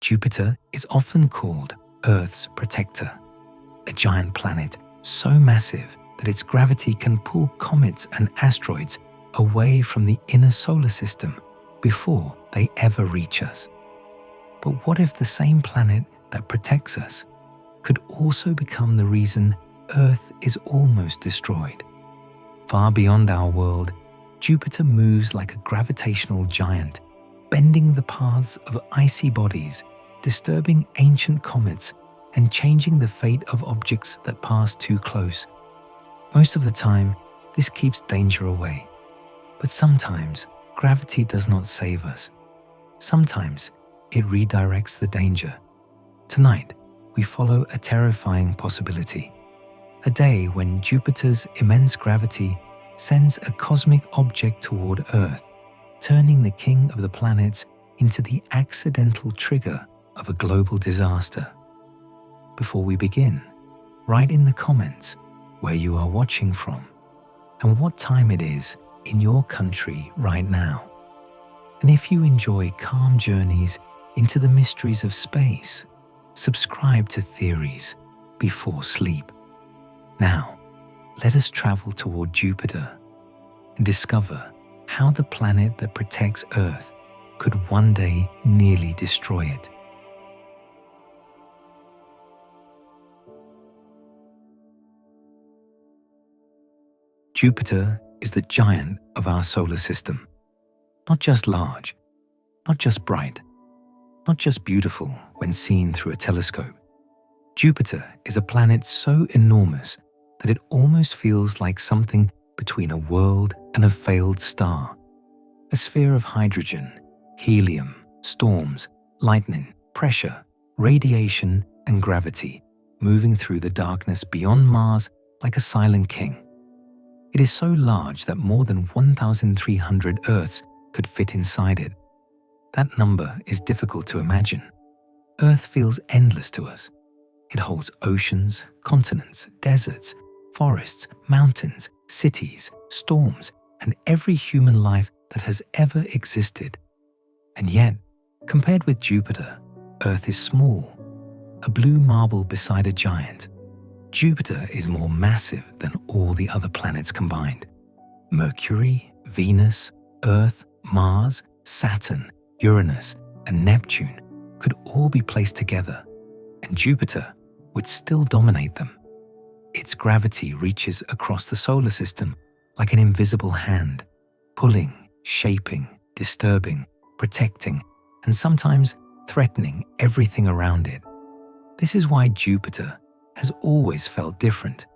Jupiter is often called Earth's protector, a giant planet so massive that its gravity can pull comets and asteroids away from the inner solar system before they ever reach us. But what if the same planet that protects us could also become the reason Earth is almost destroyed? Far beyond our world, Jupiter moves like a gravitational giant, bending the paths of icy bodies, disturbing ancient comets, and changing the fate of objects that pass too close. Most of the time, this keeps danger away. But sometimes, gravity does not save us. Sometimes, it redirects the danger. Tonight, we follow a terrifying possibility. A day when Jupiter's immense gravity sends a cosmic object toward Earth, turning the king of the planets into the accidental trigger of a global disaster. Before we begin, write in the comments where you are watching from and what time it is in your country right now. And if you enjoy calm journeys into the mysteries of space, subscribe to Theories Before Sleep. Now, let us travel toward Jupiter and discover how the planet that protects Earth could one day nearly destroy it. Jupiter is the giant of our solar system. Not just large, not just bright, not just beautiful when seen through a telescope. Jupiter is a planet so enormous that it almost feels like something between a world and a failed star. A sphere of hydrogen, helium, storms, lightning, pressure, radiation, and gravity, moving through the darkness beyond Mars like a silent king. It is so large that more than 1,300 Earths could fit inside it. That number is difficult to imagine. Earth feels endless to us. It holds oceans, continents, deserts, forests, mountains, cities, storms, and every human life that has ever existed. And yet, compared with Jupiter, Earth is small, a blue marble beside a giant. Jupiter is more massive than all the other planets combined. Mercury, Venus, Earth, Mars, Saturn, Uranus, and Neptune could all be placed together, and Jupiter would still dominate them. Its gravity reaches across the solar system like an invisible hand, pulling, shaping, disturbing, protecting, and sometimes threatening everything around it. This is why Jupiter has always felt different.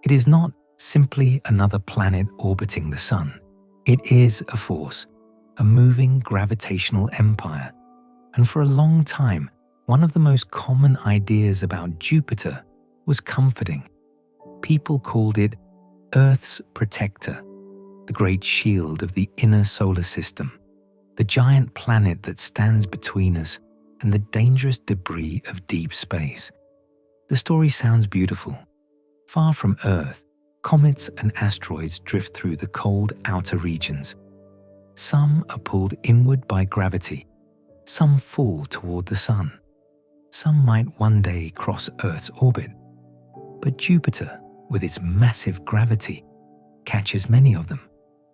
It is not simply another planet orbiting the Sun. It is a force, a moving gravitational empire. And for a long time, one of the most common ideas about Jupiter was comforting. People called it Earth's protector, the great shield of the inner solar system, the giant planet that stands between us and the dangerous debris of deep space. The story sounds beautiful. Far from Earth, comets and asteroids drift through the cold outer regions. Some are pulled inward by gravity. Some fall toward the Sun. Some might one day cross Earth's orbit. But Jupiter, with its massive gravity, catches many of them,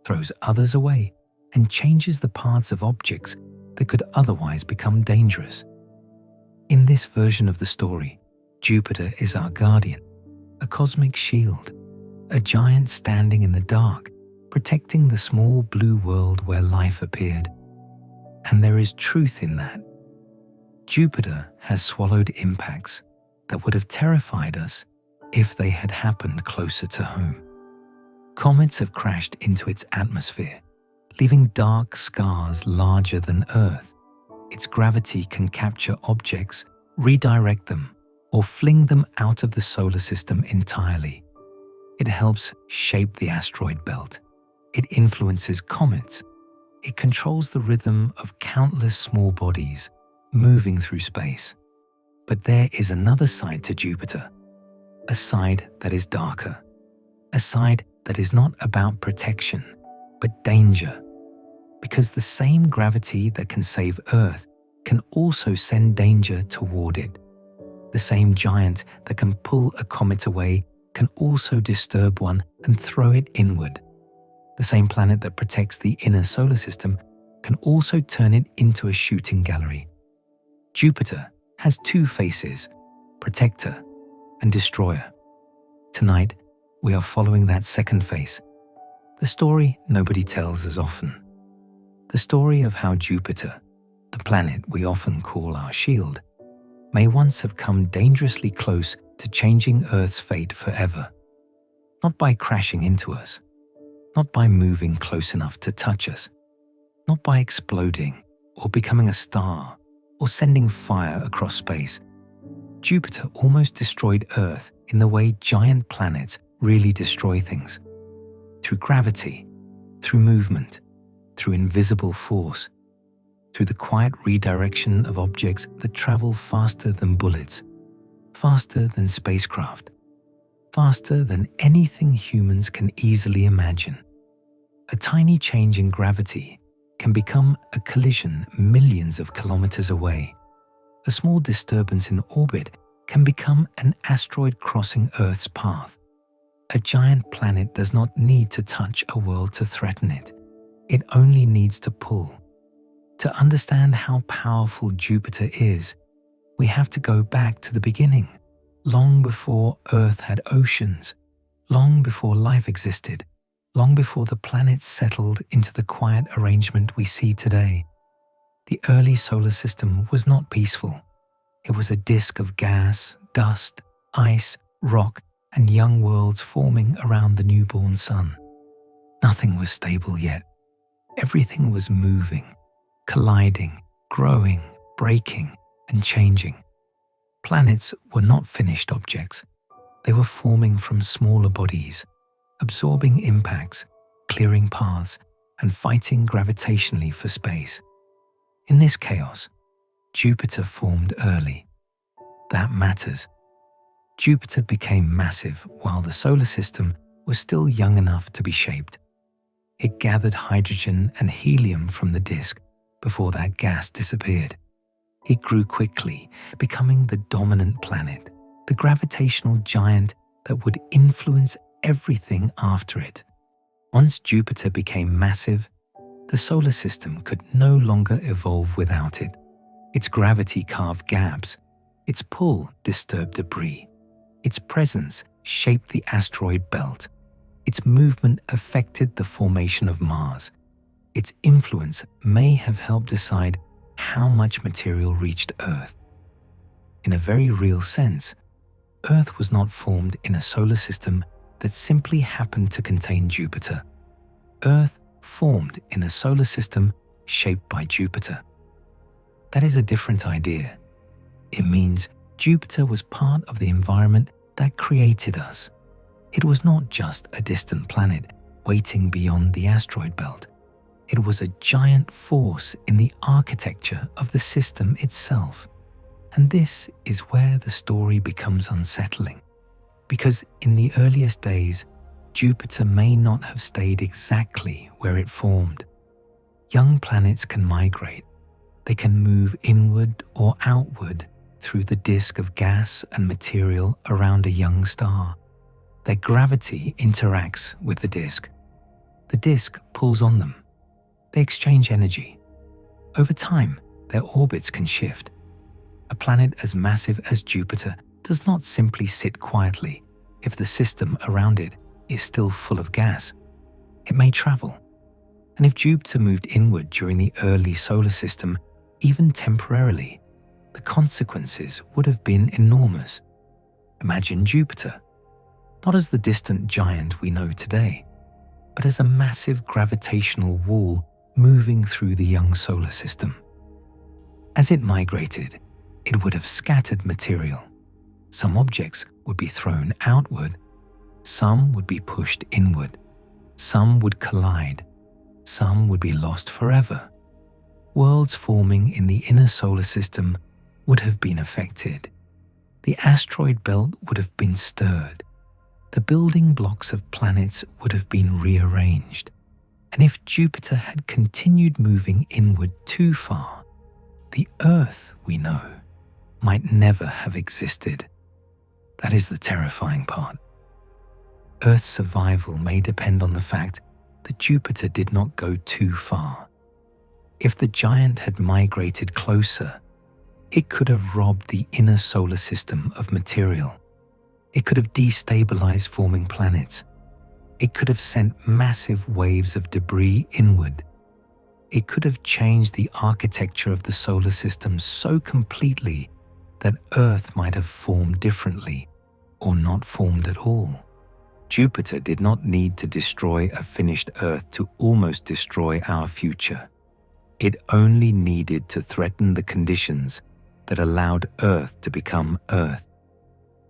throws others away, and changes the paths of objects that could otherwise become dangerous. In this version of the story, Jupiter is our guardian, a cosmic shield, a giant standing in the dark, protecting the small blue world where life appeared. And there is truth in that. Jupiter has swallowed impacts that would have terrified us if they had happened closer to home. Comets have crashed into its atmosphere, leaving dark scars larger than Earth. Its gravity can capture objects, redirect them, or fling them out of the solar system entirely. It helps shape the asteroid belt. It influences comets. It controls the rhythm of countless small bodies moving through space. But there is another side to Jupiter, a side that is darker, a side that is not about protection, but danger. Because the same gravity that can save Earth can also send danger toward it. The same giant that can pull a comet away can also disturb one and throw it inward. The same planet that protects the inner solar system can also turn it into a shooting gallery. Jupiter has two faces, protector and destroyer. Tonight, we are following that second face, the story nobody tells as often. The story of how Jupiter, the planet we often call our shield, may once have come dangerously close to changing Earth's fate forever. Not by crashing into us, not by moving close enough to touch us, not by exploding or becoming a star or sending fire across space. Jupiter almost destroyed Earth in the way giant planets really destroy things. Through gravity, through movement, through invisible force, through the quiet redirection of objects that travel faster than bullets, faster than spacecraft, faster than anything humans can easily imagine. A tiny change in gravity can become a collision millions of kilometers away. A small disturbance in orbit can become an asteroid crossing Earth's path. A giant planet does not need to touch a world to threaten it. It only needs to pull. To understand how powerful Jupiter is, we have to go back to the beginning, long before Earth had oceans, long before life existed, long before the planets settled into the quiet arrangement we see today. The early solar system was not peaceful. It was a disk of gas, dust, ice, rock, and young worlds forming around the newborn sun. Nothing was stable yet. Everything was moving, colliding, growing, breaking, and changing. Planets were not finished objects. They were forming from smaller bodies, absorbing impacts, clearing paths, and fighting gravitationally for space. In this chaos, Jupiter formed early. That matters. Jupiter became massive while the solar system was still young enough to be shaped. It gathered hydrogen and helium from the disk before that gas disappeared. It grew quickly, becoming the dominant planet, the gravitational giant that would influence everything after it. Once Jupiter became massive, the solar system could no longer evolve without it. Its gravity carved gaps, its pull disturbed debris, its presence shaped the asteroid belt, its movement affected the formation of Mars. Its influence may have helped decide how much material reached Earth. In a very real sense, Earth was not formed in a solar system that simply happened to contain Jupiter. Earth formed in a solar system shaped by Jupiter. That is a different idea. It means Jupiter was part of the environment that created us. It was not just a distant planet waiting beyond the asteroid belt. It was a giant force in the architecture of the system itself. And this is where the story becomes unsettling. Because in the earliest days, Jupiter may not have stayed exactly where it formed. Young planets can migrate. They can move inward or outward through the disk of gas and material around a young star. Their gravity interacts with the disk. The disk pulls on them. They exchange energy. Over time, their orbits can shift. A planet as massive as Jupiter does not simply sit quietly if the system around it is still full of gas. It may travel. And if Jupiter moved inward during the early solar system, even temporarily, the consequences would have been enormous. Imagine Jupiter, not as the distant giant we know today, but as a massive gravitational wall moving through the young solar system. As it migrated, it would have scattered material. Some objects would be thrown outward, some would be pushed inward, some would collide, some would be lost forever. Worlds forming in the inner solar system would have been affected. The asteroid belt would have been stirred. The building blocks of planets would have been rearranged. And if Jupiter had continued moving inward too far, The Earth, we know, might never have existed. That is the terrifying part. Earth's survival may depend on the fact that Jupiter did not go too far. If the giant had migrated closer, it could have robbed the inner solar system of material. It could have destabilized forming planets. It could have sent massive waves of debris inward. It could have changed the architecture of the solar system so completely that Earth might have formed differently or not formed at all. Jupiter did not need to destroy a finished Earth to almost destroy our future. It only needed to threaten the conditions that allowed Earth to become Earth.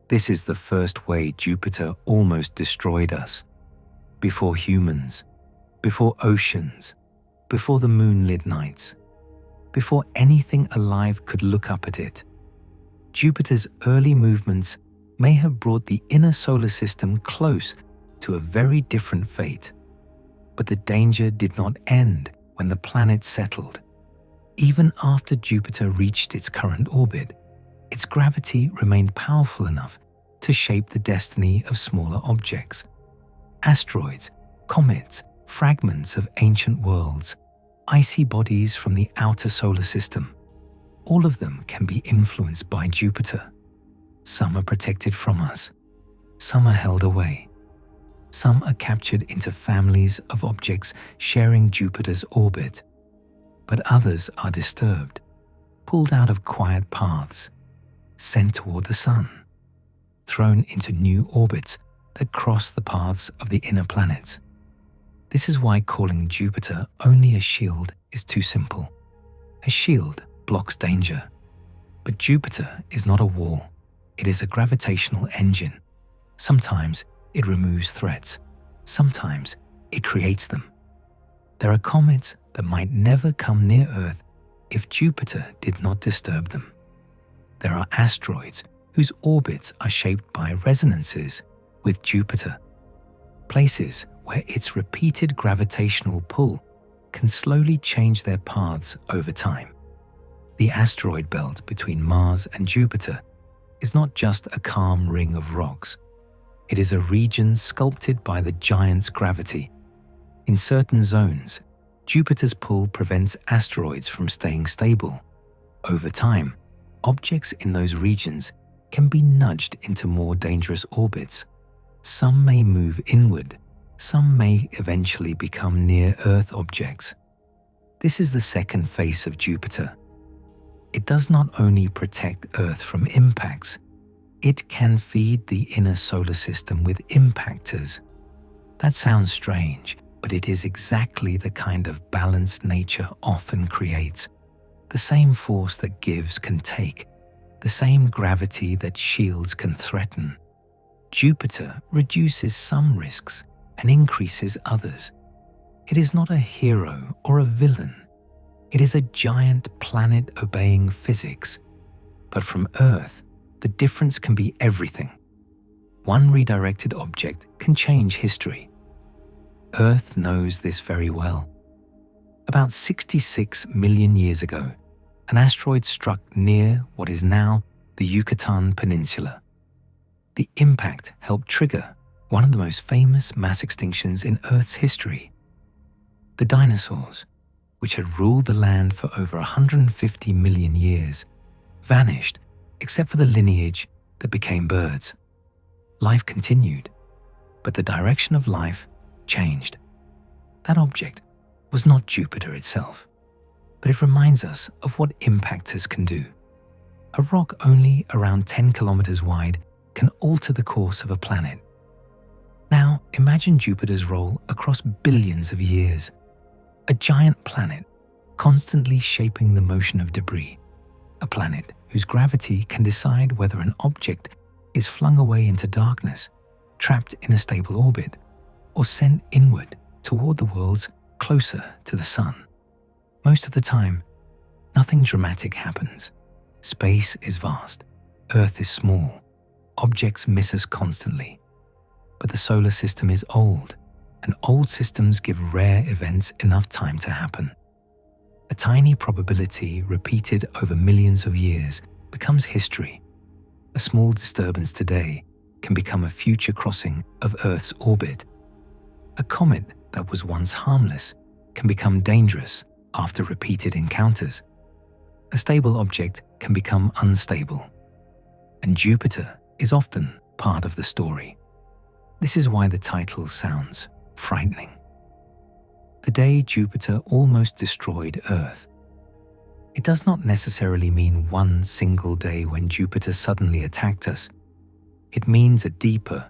This is the first way Jupiter almost destroyed us. Before humans, before oceans, before the moonlit nights, before anything alive could look up at it. Jupiter's early movements may have brought the inner solar system close to a very different fate. But the danger did not end when the planet settled. Even after Jupiter reached its current orbit, its gravity remained powerful enough to shape the destiny of smaller objects. Asteroids, comets, fragments of ancient worlds, icy bodies from the outer solar system, all of them can be influenced by Jupiter. Some are protected from us. Some are held away. Some are captured into families of objects sharing Jupiter's orbit. But others are disturbed, pulled out of quiet paths, sent toward the sun, thrown into new orbits that cross the paths of the inner planets. This is why calling Jupiter only a shield is too simple. A shield blocks danger. But Jupiter is not a wall. It is a gravitational engine. Sometimes it removes threats. Sometimes it creates them. There are comets that might never come near Earth if Jupiter did not disturb them. There are asteroids whose orbits are shaped by resonances with Jupiter, places where its repeated gravitational pull can slowly change their paths over time. The asteroid belt between Mars and Jupiter is not just a calm ring of rocks. It is a region sculpted by the giant's gravity. In certain zones, Jupiter's pull prevents asteroids from staying stable. Over time, objects in those regions can be nudged into more dangerous orbits. Some may move inward. Some may eventually become near-Earth objects. This is the second face of Jupiter. It does not only protect Earth from impacts, it can feed the inner solar system with impactors. That sounds strange, but it is exactly the kind of balance nature often creates. The same force that gives can take, the same gravity that shields can threaten. Jupiter reduces some risks and increases others. It is not a hero or a villain. It is a giant planet obeying physics. But from Earth, the difference can be everything. One redirected object can change history. Earth knows this very well. About 66 million years ago, an asteroid struck near what is now the Yucatan Peninsula. The impact helped trigger one of the most famous mass extinctions in Earth's history. The dinosaurs, which had ruled the land for over 150 million years, vanished except for the lineage that became birds. Life continued, but the direction of life changed. That object was not Jupiter itself, but it reminds us of what impactors can do. A rock only around 10 kilometers wide can alter the course of a planet. Now imagine Jupiter's role across billions of years. A giant planet constantly shaping the motion of debris. A planet whose gravity can decide whether an object is flung away into darkness, trapped in a stable orbit, or sent inward toward the worlds closer to the sun. Most of the time, nothing dramatic happens. Space is vast, Earth is small, objects miss us constantly. But the solar system is old, and old systems give rare events enough time to happen. A tiny probability repeated over millions of years becomes history. A small disturbance today can become a future crossing of Earth's orbit. A comet that was once harmless can become dangerous after repeated encounters. A stable object can become unstable. And Jupiter is often part of the story. This is why the title sounds frightening. The day Jupiter almost destroyed Earth. It does not necessarily mean one single day when Jupiter suddenly attacked us. It means a deeper,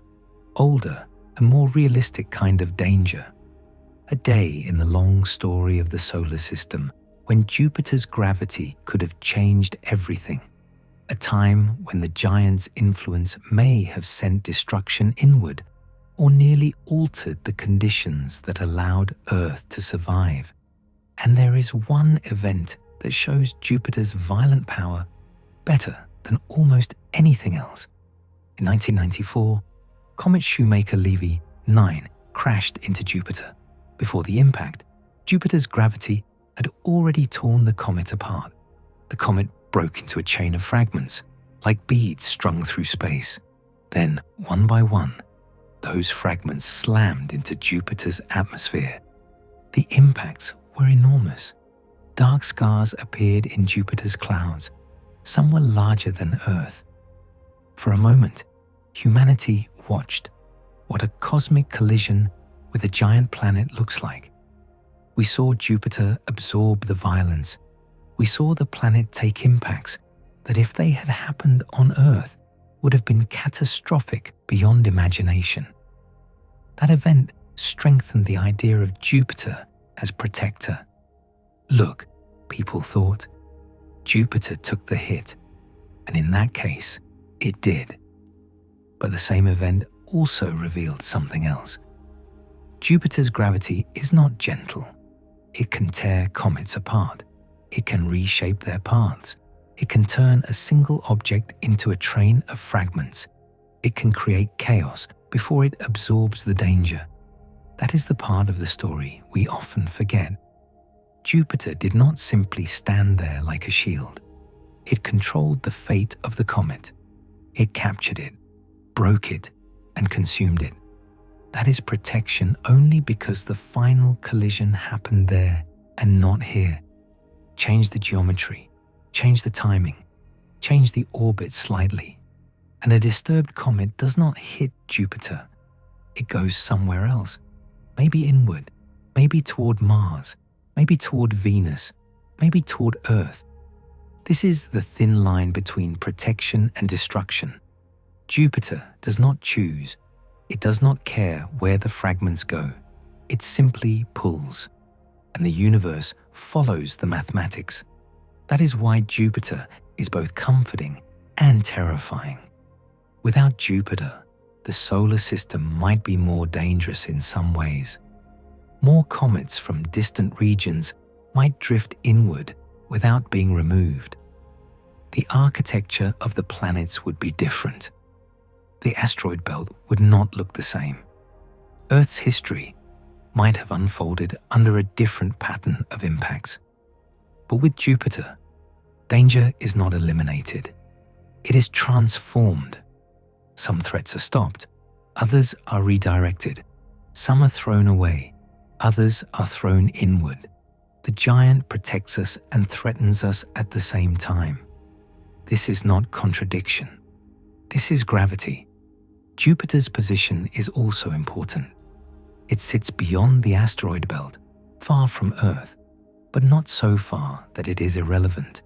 older, and more realistic kind of danger. A day in the long story of the solar system when Jupiter's gravity could have changed everything. A time when the giant's influence may have sent destruction inward or nearly altered the conditions that allowed Earth to survive. And there is one event that shows Jupiter's violent power better than almost anything else. In 1994, comet Shoemaker-Levy 9 crashed into Jupiter. Before the impact, Jupiter's gravity had already torn the comet apart. The comet broke into a chain of fragments, like beads strung through space. Then, one by one, those fragments slammed into Jupiter's atmosphere. The impacts were enormous. Dark scars appeared in Jupiter's clouds. Some were larger than Earth. For a moment, humanity watched what a cosmic collision with a giant planet looks like. We saw Jupiter absorb the violence. We saw the planet take impacts that, if they had happened on Earth, would have been catastrophic beyond imagination. That event strengthened the idea of Jupiter as protector. Look, people thought, Jupiter took the hit, and in that case, it did. But the same event also revealed something else. Jupiter's gravity is not gentle. It can tear comets apart. It can reshape their paths. It can turn a single object into a train of fragments. It can create chaos before it absorbs the danger. That is the part of the story we often forget. Jupiter did not simply stand there like a shield. It controlled the fate of the comet. It captured it, broke it, and consumed it. That is protection only because the final collision happened there and not here. Change the geometry, change the timing, change the orbit slightly, and a disturbed comet does not hit Jupiter. It goes somewhere else, maybe inward, maybe toward Mars, maybe toward Venus, maybe toward Earth. This is the thin line between protection and destruction. Jupiter does not choose. It does not care where the fragments go. It simply pulls, and the universe follows the mathematics. That is why Jupiter is both comforting and terrifying. Without Jupiter, the solar system might be more dangerous in some ways. More comets from distant regions might drift inward without being removed. The architecture of the planets would be different. The asteroid belt would not look the same. Earth's history might have unfolded under a different pattern of impacts. But with Jupiter, danger is not eliminated. It is transformed. Some threats are stopped, others are redirected. Some are thrown away, others are thrown inward. The giant protects us and threatens us at the same time. This is not contradiction. This is gravity. Jupiter's position is also important. It sits beyond the asteroid belt, far from Earth, but not so far that it is irrelevant.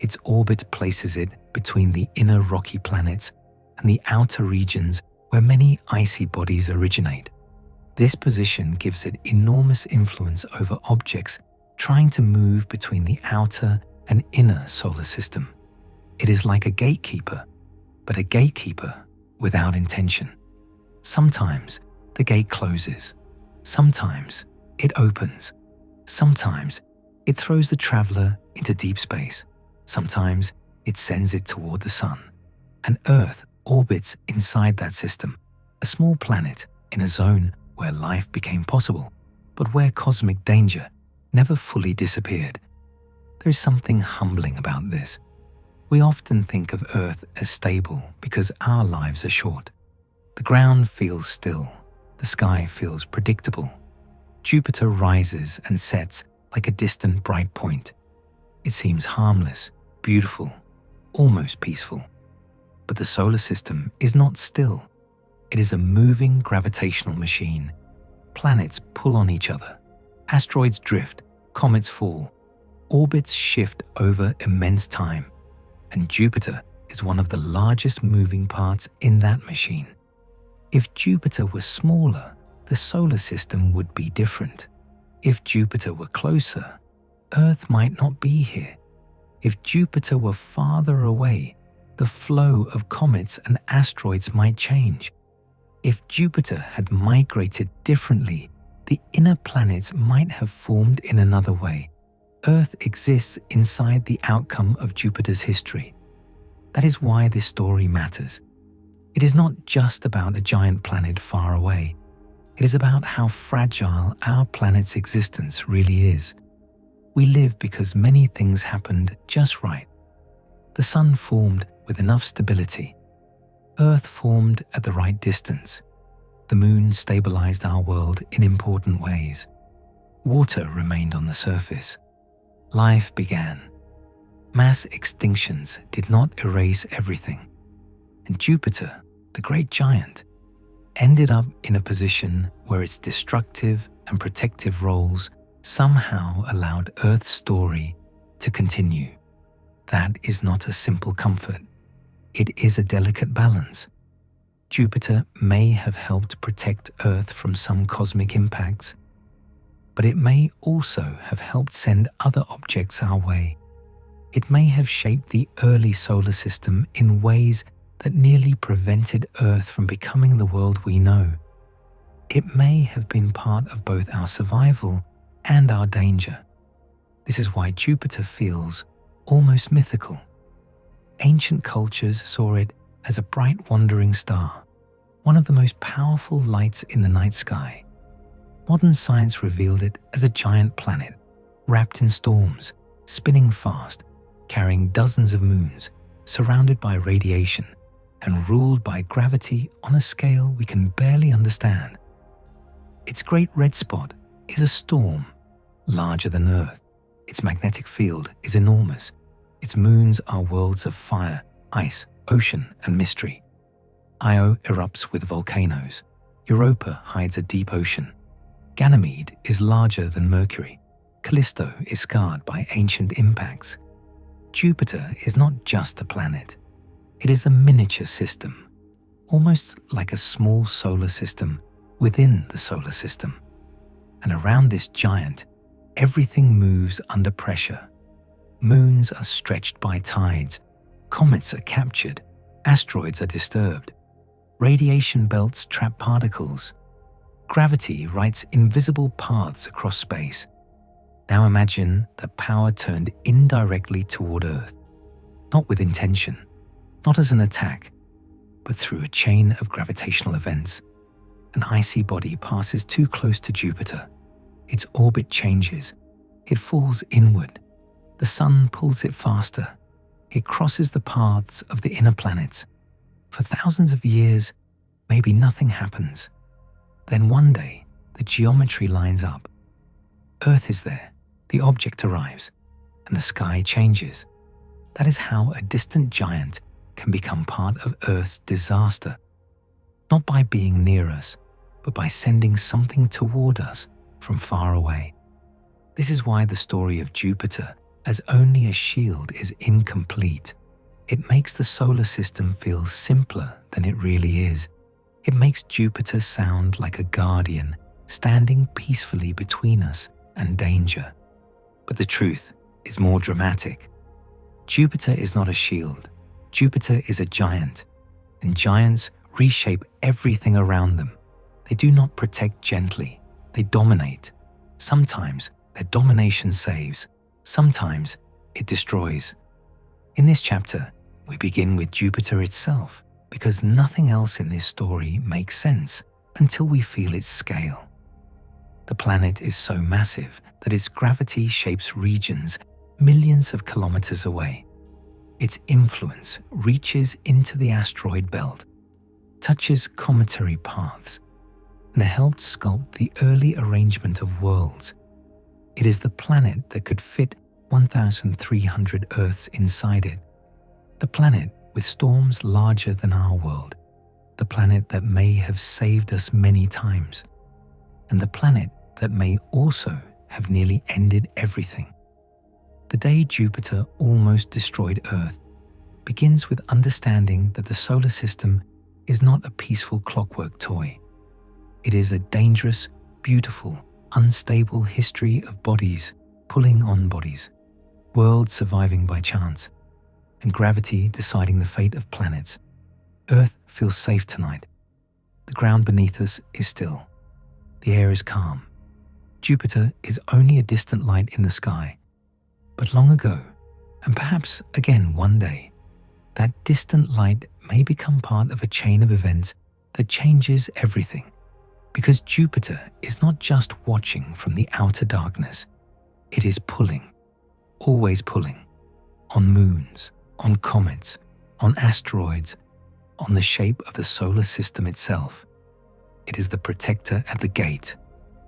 Its orbit places it between the inner rocky planets and the outer regions where many icy bodies originate. This position gives it enormous influence over objects trying to move between the outer and inner solar system. It is like a gatekeeper, but a gatekeeper without intention. Sometimes the gate closes. Sometimes it opens. Sometimes it throws the traveler into deep space. Sometimes it sends it toward the sun. And Earth orbits inside that system, a small planet in a zone where life became possible, but where cosmic danger never fully disappeared. There's something humbling about this. We often think of Earth as stable because our lives are short. The ground feels still. The sky feels predictable. Jupiter rises and sets like a distant bright point. It seems harmless, beautiful, almost peaceful. But the solar system is not still. It is a moving gravitational machine. Planets pull on each other. Asteroids drift, comets fall. Orbits shift over immense time. And Jupiter is one of the largest moving parts in that machine. If Jupiter were smaller, the solar system would be different. If Jupiter were closer, Earth might not be here. If Jupiter were farther away, the flow of comets and asteroids might change. If Jupiter had migrated differently, the inner planets might have formed in another way. Earth exists inside the outcome of Jupiter's history. That is why this story matters. It is not just about a giant planet far away. It is about how fragile our planet's existence really is. We live because many things happened just right. The sun formed with enough stability. Earth formed at the right distance. The moon stabilized our world in important ways. Water remained on the surface. Life began. Mass extinctions did not erase everything. And Jupiter, the great giant, ended up in a position where its destructive and protective roles somehow allowed Earth's story to continue. That is not a simple comfort. It is a delicate balance. Jupiter may have helped protect Earth from some cosmic impacts, but it may also have helped send other objects our way. It may have shaped the early solar system in ways that nearly prevented Earth from becoming the world we know. It may have been part of both our survival and our danger. This is why Jupiter feels almost mythical. Ancient cultures saw it as a bright wandering star, one of the most powerful lights in the night sky. Modern science revealed it as a giant planet, wrapped in storms, spinning fast, carrying dozens of moons, surrounded by radiation, and ruled by gravity on a scale we can barely understand. Its great red spot is a storm, larger than Earth. Its magnetic field is enormous. Its moons are worlds of fire, ice, ocean, and mystery. Io erupts with volcanoes. Europa hides a deep ocean. Ganymede is larger than Mercury. Callisto is scarred by ancient impacts. Jupiter is not just a planet. It is a miniature system, almost like a small solar system within the solar system. And around this giant, everything moves under pressure. Moons are stretched by tides. Comets are captured. Asteroids are disturbed. Radiation belts trap particles. Gravity writes invisible paths across space. Now imagine that power turned indirectly toward Earth, not with intention, not as an attack, but through a chain of gravitational events. An icy body passes too close to Jupiter. Its orbit changes. It falls inward. The sun pulls it faster. It crosses the paths of the inner planets. For thousands of years, maybe nothing happens. Then one day, the geometry lines up. Earth is there. The object arrives, and the sky changes. That is how a distant giant can become part of Earth's disaster. Not by being near us, but by sending something toward us from far away. This is why the story of Jupiter as only a shield is incomplete. It makes the solar system feel simpler than it really is. It makes Jupiter sound like a guardian standing peacefully between us and danger. But the truth is more dramatic. Jupiter is not a shield. Jupiter is a giant, and giants reshape everything around them. They do not protect gently. They dominate. Sometimes their domination saves. Sometimes it destroys. In this chapter, we begin with Jupiter itself because nothing else in this story makes sense until we feel its scale. The planet is so massive that its gravity shapes regions millions of kilometers away. Its influence reaches into the asteroid belt, touches cometary paths, and helped sculpt the early arrangement of worlds. It is the planet that could fit 1,300 Earths inside it. The planet with storms larger than our world. The planet that may have saved us many times. And the planet that may also have nearly ended everything. The day Jupiter almost destroyed Earth begins with understanding that the solar system is not a peaceful clockwork toy. It is a dangerous, beautiful, unstable history of bodies pulling on bodies, worlds surviving by chance, and gravity deciding the fate of planets. Earth feels safe tonight. The ground beneath us is still. The air is calm. Jupiter is only a distant light in the sky. But long ago, and perhaps again one day, that distant light may become part of a chain of events that changes everything. Because Jupiter is not just watching from the outer darkness. It is pulling, always pulling, on moons, on comets, on asteroids, on the shape of the solar system itself. It is the protector at the gate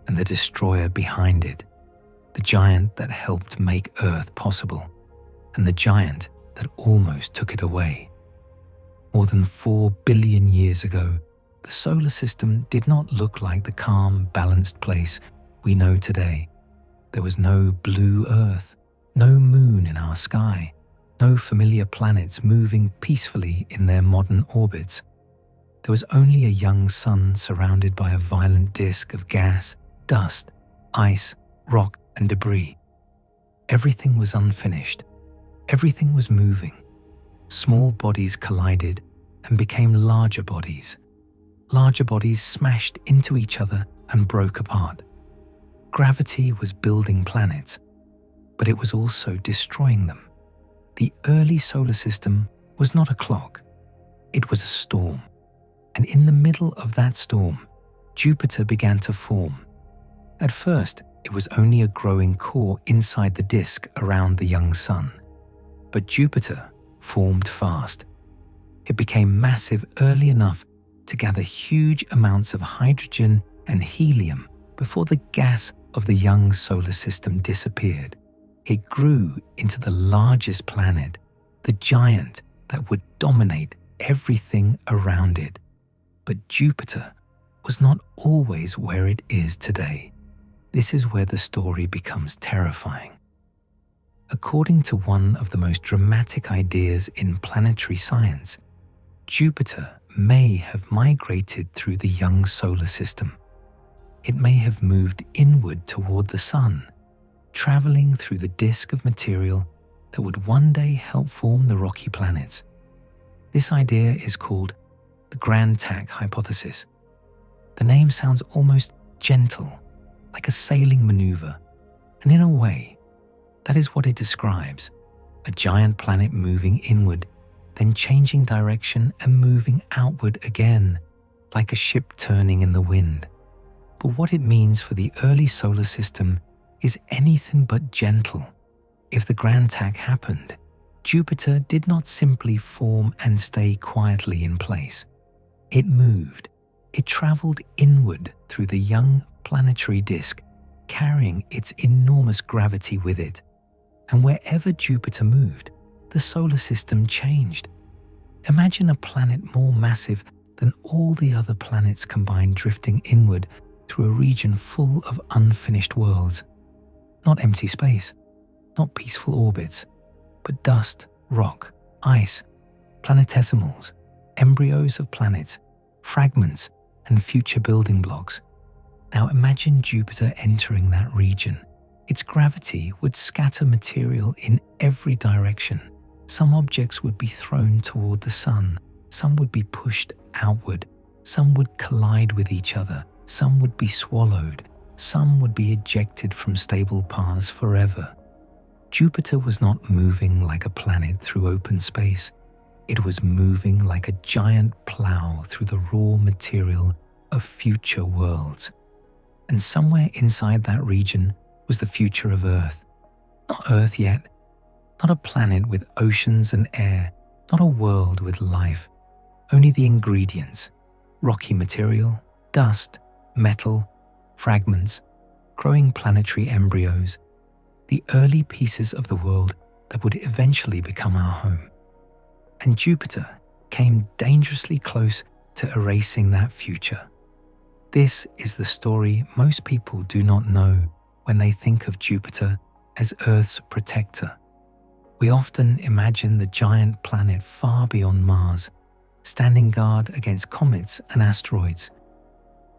and the destroyer behind it, the giant that helped make Earth possible, and the giant that almost took it away. More than 4 billion years ago, the solar system did not look like the calm, balanced place we know today. There was no blue Earth, no moon in our sky, no familiar planets moving peacefully in their modern orbits. There was only a young sun surrounded by a violent disk of gas, dust, ice, rock, and debris. Everything was unfinished. Everything was moving. Small bodies collided and became larger bodies. Larger bodies smashed into each other and broke apart. Gravity was building planets, but it was also destroying them. The early solar system was not a clock. It was a storm. And in the middle of that storm, Jupiter began to form. At first, it was only a growing core inside the disk around the young sun. But Jupiter formed fast. It became massive early enough to gather huge amounts of hydrogen and helium before the gas of the young solar system disappeared. It grew into the largest planet, the giant that would dominate everything around it. But Jupiter was not always where it is today. This is where the story becomes terrifying. According to one of the most dramatic ideas in planetary science, Jupiter may have migrated through the young solar system. It may have moved inward toward the sun, traveling through the disk of material that would one day help form the rocky planets. This idea is called the Grand Tack hypothesis. The name sounds almost gentle, like a sailing maneuver, and in a way, that is what it describes: a giant planet moving inward, then changing direction and moving outward again, like a ship turning in the wind. But what it means for the early solar system is anything but gentle. If the Grand Tack happened, Jupiter did not simply form and stay quietly in place. It moved. It traveled inward through the young planetary disk, carrying its enormous gravity with it. And wherever Jupiter moved, the solar system changed. Imagine a planet more massive than all the other planets combined drifting inward through a region full of unfinished worlds. Not empty space, not peaceful orbits, but dust, rock, ice, planetesimals, embryos of planets, fragments, and future building blocks. Now imagine Jupiter entering that region. Its gravity would scatter material in every direction. Some objects would be thrown toward the sun, some would be pushed outward, some would collide with each other, some would be swallowed, some would be ejected from stable paths forever. Jupiter was not moving like a planet through open space. It was moving like a giant plow through the raw material of future worlds. And somewhere inside that region was the future of Earth. Not Earth yet, Not a planet with oceans and air, not a world with life, only the ingredients: rocky material, dust, metal, fragments, growing planetary embryos, the early pieces of the world that would eventually become our home. And Jupiter came dangerously close to erasing that future. This is the story most people do not know when they think of Jupiter as Earth's protector. We often imagine the giant planet far beyond Mars, standing guard against comets and asteroids.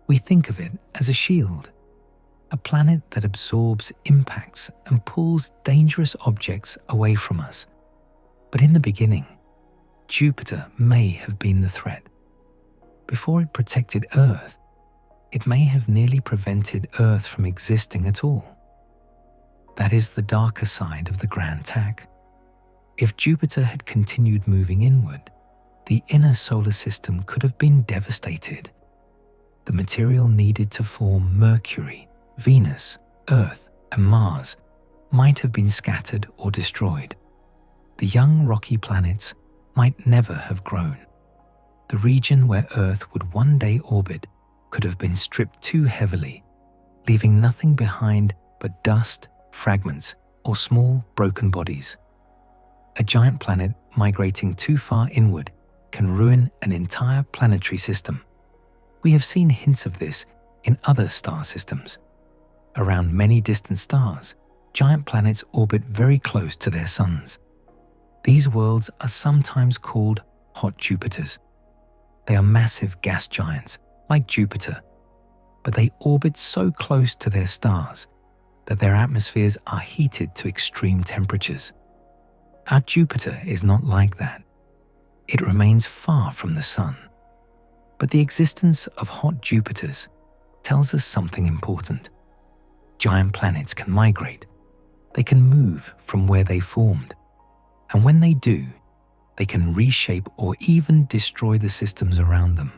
We think of it as a shield, a planet that absorbs impacts and pulls dangerous objects away from us. But in the beginning, Jupiter may have been the threat. Before it protected Earth, it may have nearly prevented Earth from existing at all. That is the darker side of the Grand Tack. If Jupiter had continued moving inward, the inner solar system could have been devastated. The material needed to form Mercury, Venus, Earth, and Mars might have been scattered or destroyed. The young rocky planets might never have grown. The region where Earth would one day orbit could have been stripped too heavily, leaving nothing behind but dust, fragments, or small broken bodies. A giant planet migrating too far inward can ruin an entire planetary system. We have seen hints of this in other star systems. Around many distant stars, giant planets orbit very close to their suns. These worlds are sometimes called hot Jupiters. They are massive gas giants, like Jupiter, but they orbit so close to their stars that their atmospheres are heated to extreme temperatures. Our Jupiter is not like that. It remains far from the Sun. But the existence of hot Jupiters tells us something important. Giant planets can migrate. They can move from where they formed. And when they do, they can reshape or even destroy the systems around them.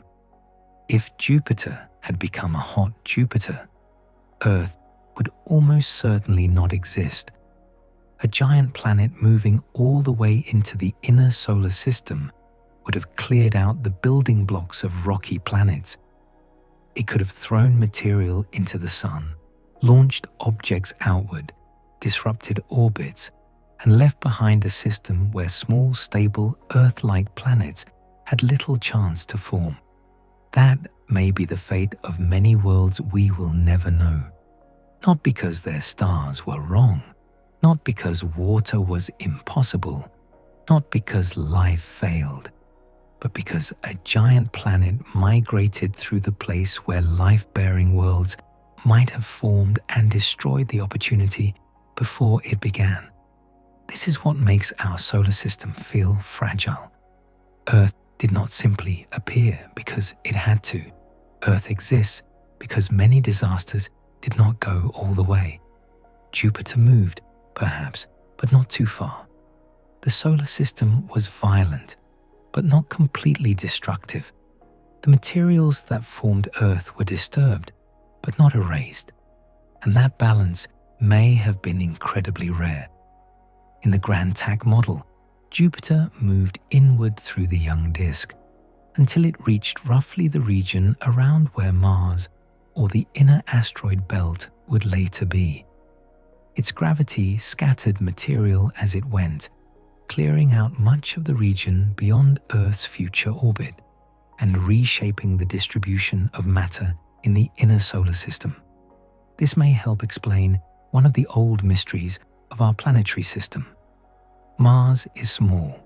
If Jupiter had become a hot Jupiter, Earth would almost certainly not exist. A giant planet moving all the way into the inner solar system would have cleared out the building blocks of rocky planets. It could have thrown material into the Sun, launched objects outward, disrupted orbits, and left behind a system where small, stable, Earth-like planets had little chance to form. That may be the fate of many worlds we will never know. Not because their stars were wrong, not because water was impossible, not because life failed, but because a giant planet migrated through the place where life-bearing worlds might have formed and destroyed the opportunity before it began. This is what makes our solar system feel fragile. Earth did not simply appear because it had to. Earth exists because many disasters did not go all the way. Jupiter moved, perhaps, but not too far. The solar system was violent, but not completely destructive. The materials that formed Earth were disturbed, but not erased. And that balance may have been incredibly rare. In the Grand Tack model, Jupiter moved inward through the young disk until it reached roughly the region around where Mars or the inner asteroid belt would later be. Its gravity scattered material as it went, clearing out much of the region beyond Earth's future orbit and reshaping the distribution of matter in the inner solar system. This may help explain one of the old mysteries of our planetary system. Mars is small,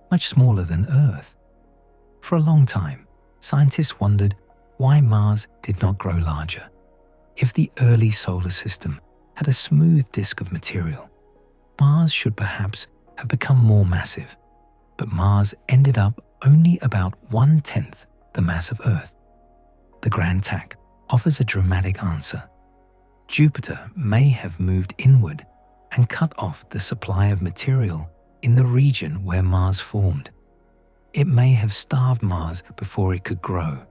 much smaller than Earth. For a long time, scientists wondered why Mars did not grow larger. If the early solar system had a smooth disk of material, Mars should perhaps have become more massive, but Mars ended up only about 1/10 the mass of Earth. The Grand Tack offers a dramatic answer. Jupiter may have moved inward and cut off the supply of material in the region where Mars formed. It may have starved Mars before it could grow.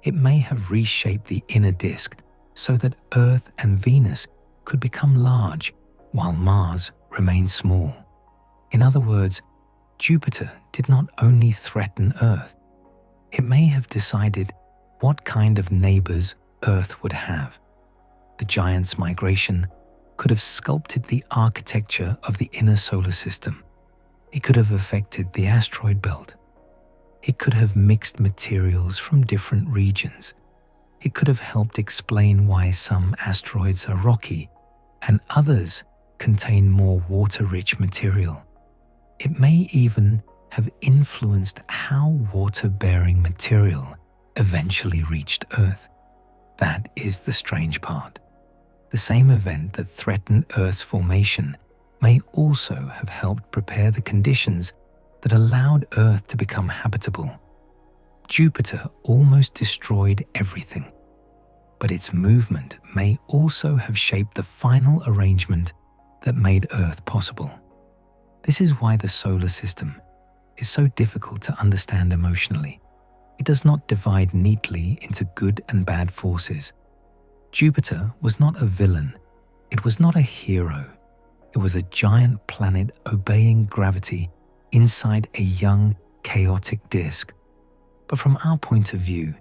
It may have reshaped the inner disk so that Earth and Venus could become large while Mars remained small. In other words, Jupiter did not only threaten Earth, it may have decided what kind of neighbors Earth would have. The giant's migration could have sculpted the architecture of the inner solar system. It could have affected the asteroid belt. It could have mixed materials from different regions. It could have helped explain why some asteroids are rocky and others contain more water-rich material. It may even have influenced how water-bearing material eventually reached Earth. That is the strange part. The same event that threatened Earth's formation may also have helped prepare the conditions that allowed Earth to become habitable. Jupiter almost destroyed everything, but its movement may also have shaped the final arrangement that made Earth possible. This is why the solar system is so difficult to understand emotionally. It does not divide neatly into good and bad forces. Jupiter was not a villain. It was not a hero. It was a giant planet obeying gravity inside a young, chaotic disk. But from our point of view,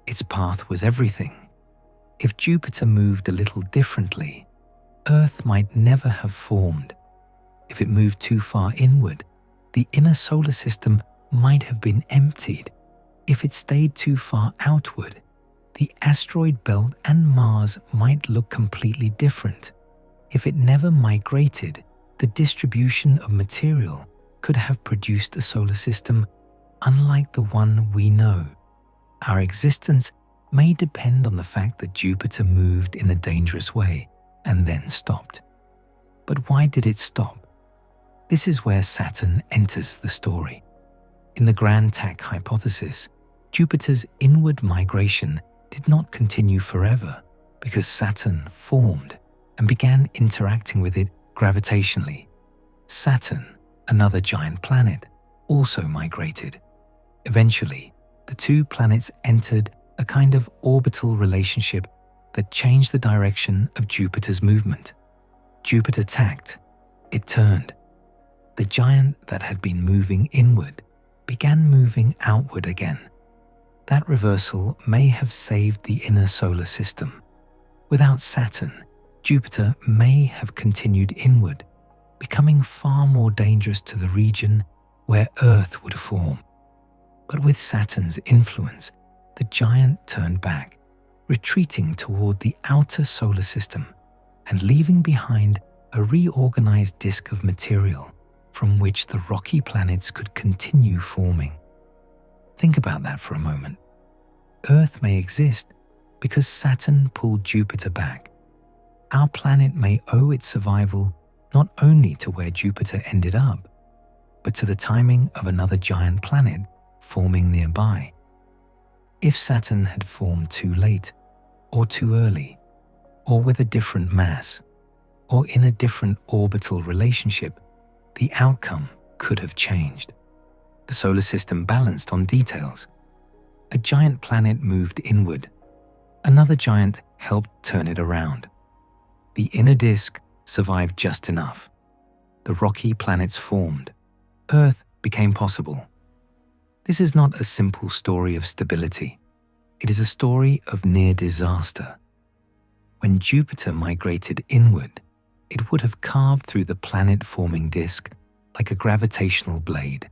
its path was everything. If Jupiter moved a little differently, Earth might never have formed. If it moved too far inward, the inner solar system might have been emptied. If it stayed too far outward, the asteroid belt and Mars might look completely different. If it never migrated, the distribution of material could have produced a solar system unlike the one we know. Our existence may depend on the fact that Jupiter moved in a dangerous way and then stopped. But why did it stop? This is where Saturn enters the story. In the Grand Tack hypothesis, Jupiter's inward migration did not continue forever because Saturn formed and began interacting with it gravitationally. Saturn, another giant planet, also migrated. Eventually, the two planets entered a kind of orbital relationship that changed the direction of Jupiter's movement. Jupiter tacked. It turned. The giant that had been moving inward began moving outward again. That reversal may have saved the inner solar system. Without Saturn, Jupiter may have continued inward, becoming far more dangerous to the region where Earth would form. But with Saturn's influence, the giant turned back, retreating toward the outer solar system and leaving behind a reorganized disk of material from which the rocky planets could continue forming. Think about that for a moment. Earth may exist because Saturn pulled Jupiter back. Our planet may owe its survival not only to where Jupiter ended up, but to the timing of another giant planet forming nearby. If Saturn had formed too late, or too early, or with a different mass, or in a different orbital relationship, the outcome could have changed. The solar system balanced on details. A giant planet moved inward. Another giant helped turn it around. The inner disk survived just enough. The rocky planets formed. Earth became possible. This is not a simple story of stability. It is a story of near disaster. When Jupiter migrated inward, it would have carved through the planet-forming disk like a gravitational blade.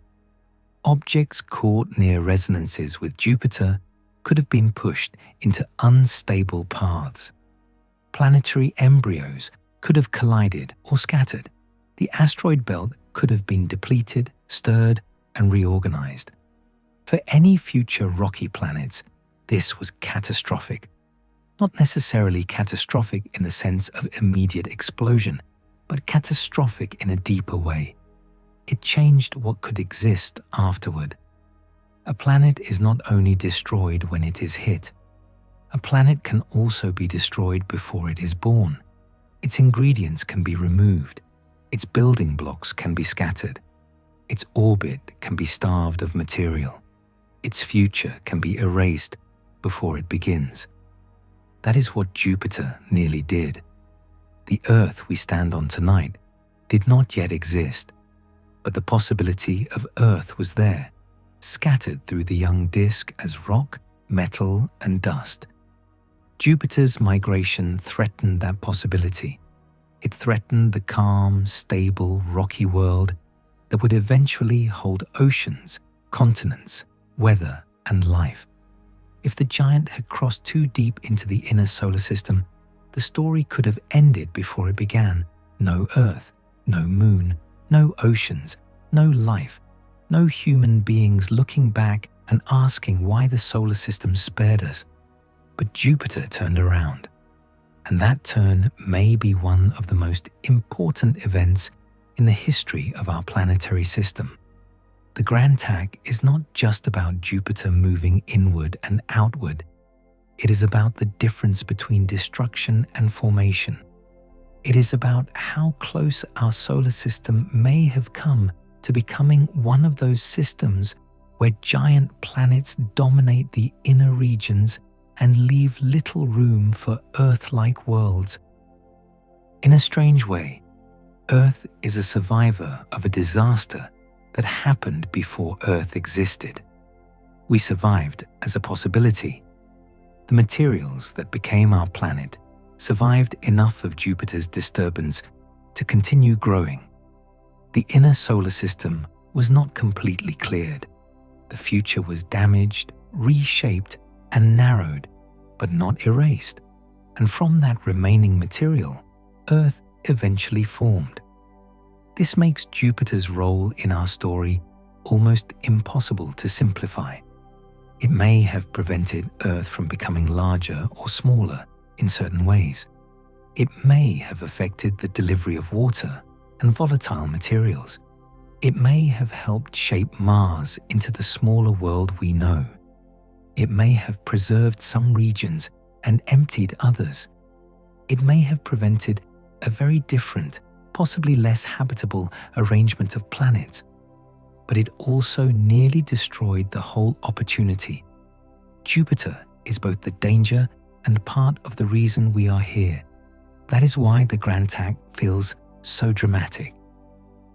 Objects caught near resonances with Jupiter could have been pushed into unstable paths. Planetary embryos could have collided or scattered. The asteroid belt could have been depleted, stirred, and reorganized. For any future rocky planets, this was catastrophic. Not necessarily catastrophic in the sense of immediate explosion, but catastrophic in a deeper way. It changed what could exist afterward. A planet is not only destroyed when it is hit. A planet can also be destroyed before it is born. Its ingredients can be removed. Its building blocks can be scattered. Its orbit can be starved of material. Its future can be erased before it begins. That is what Jupiter nearly did. The Earth we stand on tonight did not yet exist, but the possibility of Earth was there, scattered through the young disk as rock, metal, and dust. Jupiter's migration threatened that possibility. It threatened the calm, stable, rocky world that would eventually hold oceans, continents, weather, and life. If the giant had crossed too deep into the inner solar system, the story could have ended before it began. No Earth, no moon, no oceans, no life, no human beings looking back and asking why the solar system spared us. But Jupiter turned around, and that turn may be one of the most important events in the history of our planetary system. The Grand Tack is not just about Jupiter moving inward and outward. It is about the difference between destruction and formation. It is about how close our solar system may have come to becoming one of those systems where giant planets dominate the inner regions and leave little room for Earth-like worlds. In a strange way, Earth is a survivor of a disaster that happened before Earth existed. We survived as a possibility. The materials that became our planet survived enough of Jupiter's disturbance to continue growing. The inner solar system was not completely cleared. The future was damaged, reshaped, and narrowed, but not erased. And from that remaining material, Earth eventually formed. This makes Jupiter's role in our story almost impossible to simplify. It may have prevented Earth from becoming larger or smaller in certain ways. It may have affected the delivery of water and volatile materials. It may have helped shape Mars into the smaller world we know. It may have preserved some regions and emptied others. It may have prevented a very different, possibly less habitable arrangement of planets. But it also nearly destroyed the whole opportunity. Jupiter is both the danger and part of the reason we are here. That is why the Grand Tack feels so dramatic.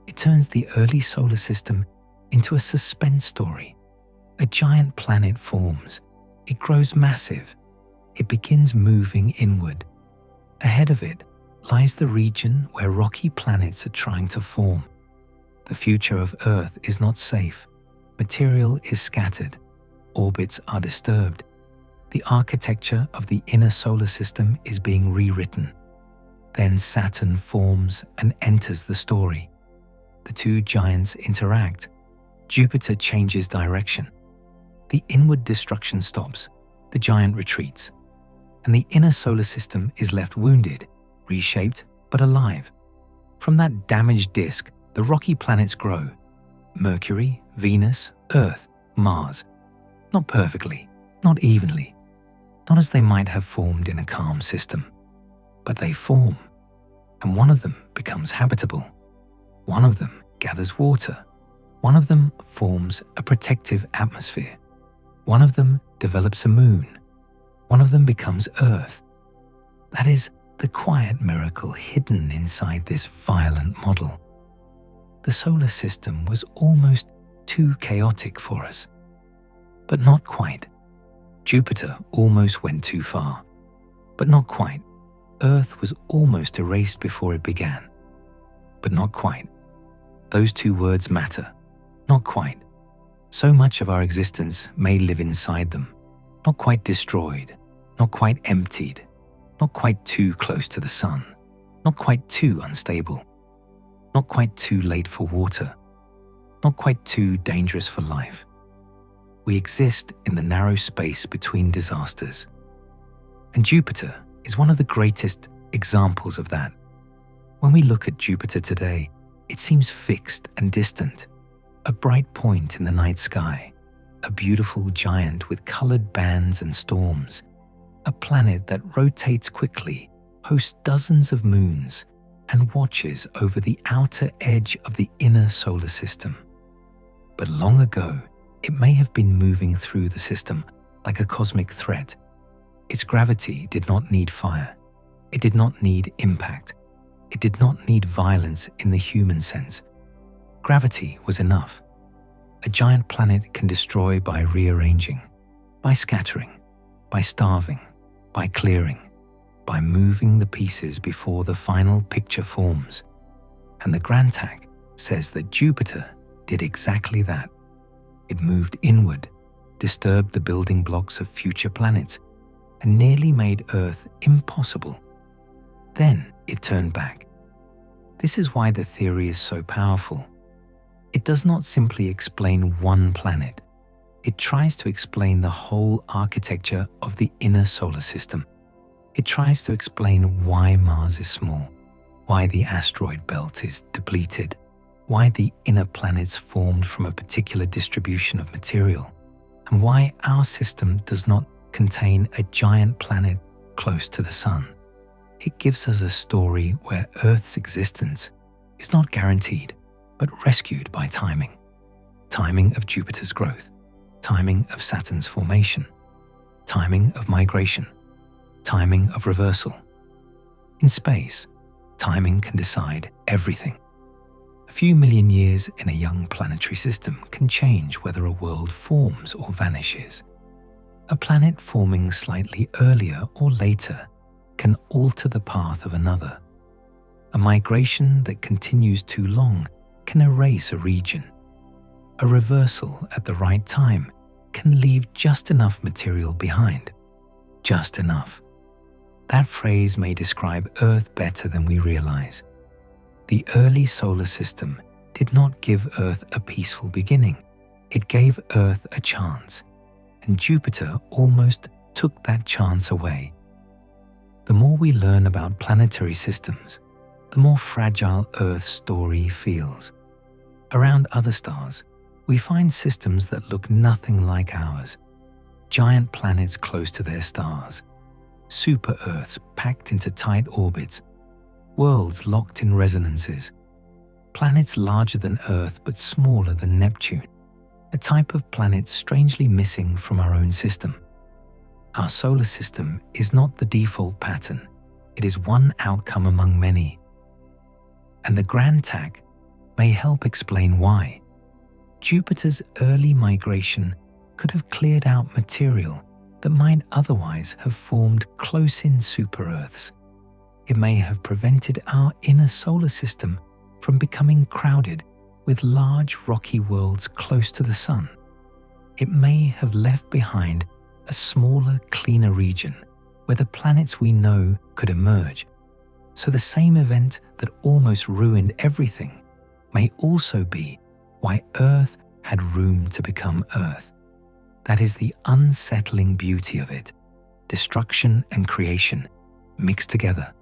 It turns the early solar system into a suspense story. A giant planet forms. It grows massive. It begins moving inward. Ahead of it lies the region where rocky planets are trying to form. The future of Earth is not safe. Material is scattered. Orbits are disturbed. The architecture of the inner solar system is being rewritten. Then Saturn forms and enters the story. The two giants interact. Jupiter changes direction. The inward destruction stops. The giant retreats. And the inner solar system is left wounded, reshaped, but alive. From that damaged disk, the rocky planets grow. Mercury, Venus, Earth, Mars. Not perfectly, not evenly, not as they might have formed in a calm system. But they form, and one of them becomes habitable. One of them gathers water. One of them forms a protective atmosphere. One of them develops a moon. One of them becomes Earth. That is the quiet miracle hidden inside this violent model. The solar system was almost too chaotic for us. But not quite. Jupiter almost went too far. But not quite. Earth was almost erased before it began. But not quite. Those two words matter. Not quite. So much of our existence may live inside them. Not quite destroyed. Not quite emptied. Not quite too close to the sun. Not quite too unstable. Not quite too late for water. Not quite too dangerous for life. We exist in the narrow space between disasters. And Jupiter is one of the greatest examples of that. When we look at Jupiter today, it seems fixed and distant, a bright point in the night sky, a beautiful giant with colored bands and storms, a planet that rotates quickly, hosts dozens of moons, and watches over the outer edge of the inner solar system. But long ago, it may have been moving through the system like a cosmic threat. Its gravity did not need fire. It did not need impact. It did not need violence in the human sense. Gravity was enough. A giant planet can destroy by rearranging, by scattering, by starving, by clearing, by moving the pieces before the final picture forms. And the Grand Tack says that Jupiter did exactly that. It moved inward, disturbed the building blocks of future planets, and nearly made Earth impossible. Then it turned back. This is why the theory is so powerful. It does not simply explain one planet. It tries to explain the whole architecture of the inner solar system. It tries to explain why Mars is small, why the asteroid belt is depleted, why the inner planets formed from a particular distribution of material, and why our system does not contain a giant planet close to the Sun. It gives us a story where Earth's existence is not guaranteed, but rescued by timing. Timing of Jupiter's growth, timing of Saturn's formation, timing of migration, timing of reversal. In space, timing can decide everything. A few million years in a young planetary system can change whether a world forms or vanishes. A planet forming slightly earlier or later can alter the path of another. A migration that continues too long can erase a region. A reversal at the right time can leave just enough material behind. Just enough. That phrase may describe Earth better than we realize. The early solar system did not give Earth a peaceful beginning. It gave Earth a chance, and Jupiter almost took that chance away. The more we learn about planetary systems, the more fragile Earth's story feels. Around other stars, we find systems that look nothing like ours. Giant planets close to their stars, super-Earths packed into tight orbits, worlds locked in resonances, planets larger than Earth but smaller than Neptune, a type of planet strangely missing from our own system. Our solar system is not the default pattern, it is one outcome among many. And the Grand Tack may help explain why. Jupiter's early migration could have cleared out material that might otherwise have formed close-in super-Earths. It may have prevented our inner solar system from becoming crowded with large rocky worlds close to the Sun. It may have left behind a smaller, cleaner region where the planets we know could emerge. So the same event that almost ruined everything may also be why Earth had room to become Earth. That is the unsettling beauty of it. Destruction and creation mixed together.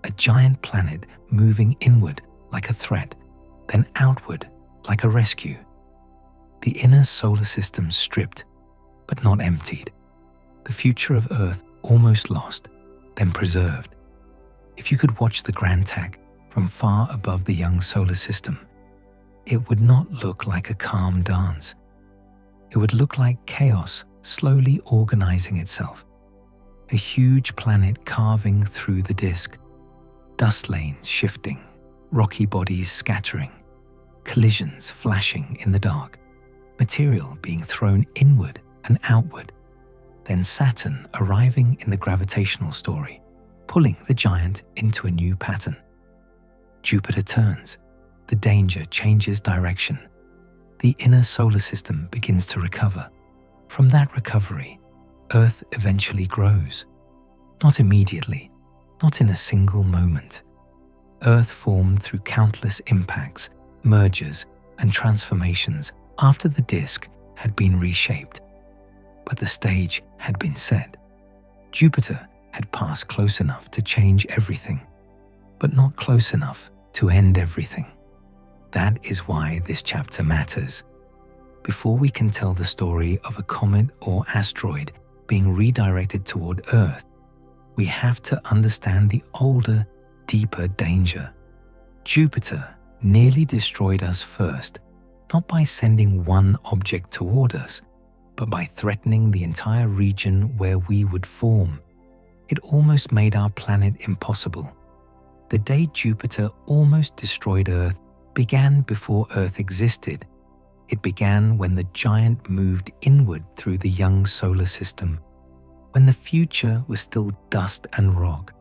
A giant planet moving inward like a threat, then outward like a rescue. The inner solar system stripped, but not emptied. The future of Earth almost lost, then preserved. If you could watch the Grand Tack from far above the young solar system, it would not look like a calm dance. It would look like chaos slowly organizing itself. A huge planet carving through the disk, dust lanes shifting, rocky bodies scattering, collisions flashing in the dark, material being thrown inward and outward, then Saturn arriving in the gravitational story, pulling the giant into a new pattern. Jupiter turns, the danger changes direction. The inner solar system begins to recover. From that recovery, Earth eventually grows. Not immediately, not in a single moment. Earth formed through countless impacts, mergers, and transformations after the disk had been reshaped. But the stage had been set. Jupiter had passed close enough to change everything, but not close enough to end everything. That is why this chapter matters. Before we can tell the story of a comet or asteroid being redirected toward Earth, we have to understand the older, deeper danger. Jupiter nearly destroyed us first, not by sending one object toward us, but by threatening the entire region where we would form. It almost made our planet impossible. The day Jupiter almost destroyed Earth began before Earth existed. It began when the giant moved inward through the young solar system, when the future was still dust and rock,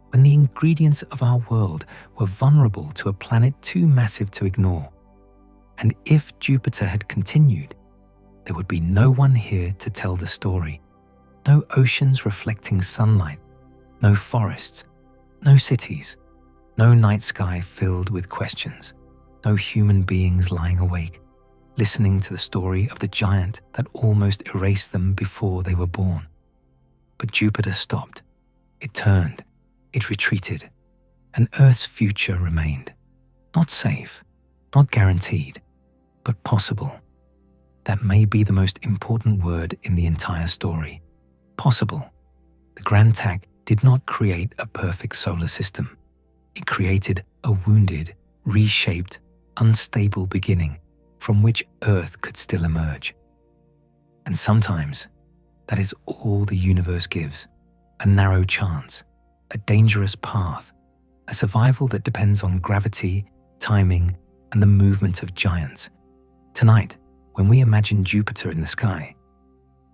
when the ingredients of our world were vulnerable to a planet too massive to ignore. And if Jupiter had continued, there would be no one here to tell the story. No oceans reflecting sunlight, no forests, no cities, no night sky filled with questions, no human beings lying awake, listening to the story of the giant that almost erased them before they were born. But Jupiter stopped. It turned. It retreated. And Earth's future remained. Not safe, not guaranteed, but possible. That may be the most important word in the entire story. Possible. The Grand Tack did not create a perfect solar system. It created a wounded, reshaped, unstable beginning from which Earth could still emerge. And sometimes, that is all the universe gives. A narrow chance, a dangerous path, a survival that depends on gravity, timing, and the movement of giants. Tonight, when we imagine Jupiter in the sky,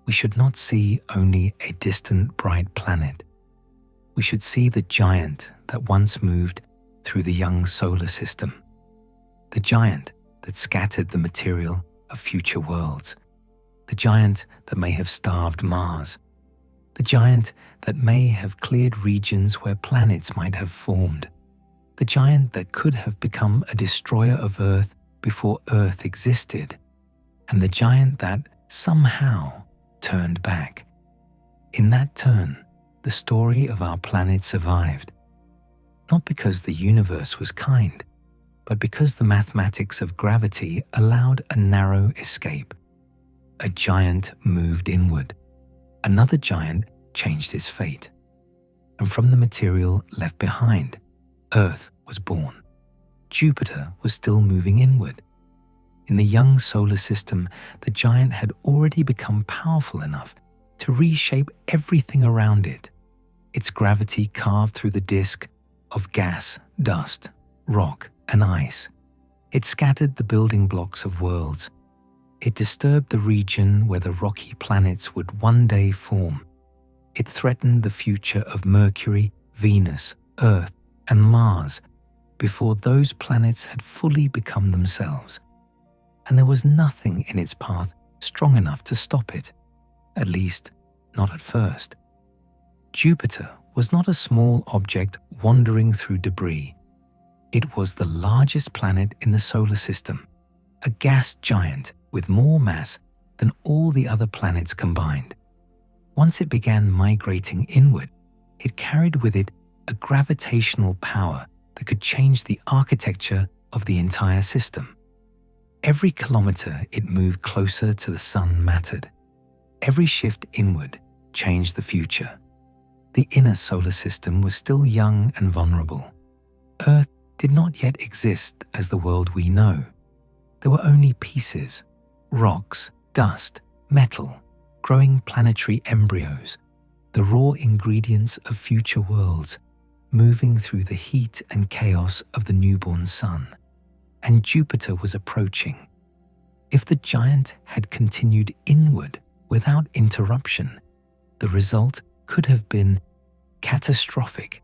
we should not see only a distant bright planet. We should see the giant that once moved through the young solar system. The giant that scattered the material of future worlds. The giant that may have starved Mars. The giant that may have cleared regions where planets might have formed. The giant that could have become a destroyer of Earth before Earth existed. And the giant that somehow turned back. In that turn, the story of our planet survived. Not because the universe was kind, but because the mathematics of gravity allowed a narrow escape. A giant moved inward. Another giant changed its fate. And from the material left behind, Earth was born. Jupiter was still moving inward. In the young solar system, the giant had already become powerful enough to reshape everything around it. Its gravity carved through the disk of gas, dust, rock, and ice. It scattered the building blocks of worlds. It disturbed the region where the rocky planets would one day form. It threatened the future of Mercury, Venus, Earth, and Mars before those planets had fully become themselves. And there was nothing in its path strong enough to stop it, at least not at first. Jupiter was not a small object wandering through debris. It was the largest planet in the solar system, a gas giant with more mass than all the other planets combined. Once it began migrating inward, it carried with it a gravitational power that could change the architecture of the entire system. Every kilometer it moved closer to the sun mattered. Every shift inward changed the future. The inner solar system was still young and vulnerable. Earth did not yet exist as the world we know. There were only pieces, rocks, dust, metal, growing planetary embryos, the raw ingredients of future worlds, moving through the heat and chaos of the newborn sun. And Jupiter was approaching. If the giant had continued inward without interruption, the result could have been catastrophic.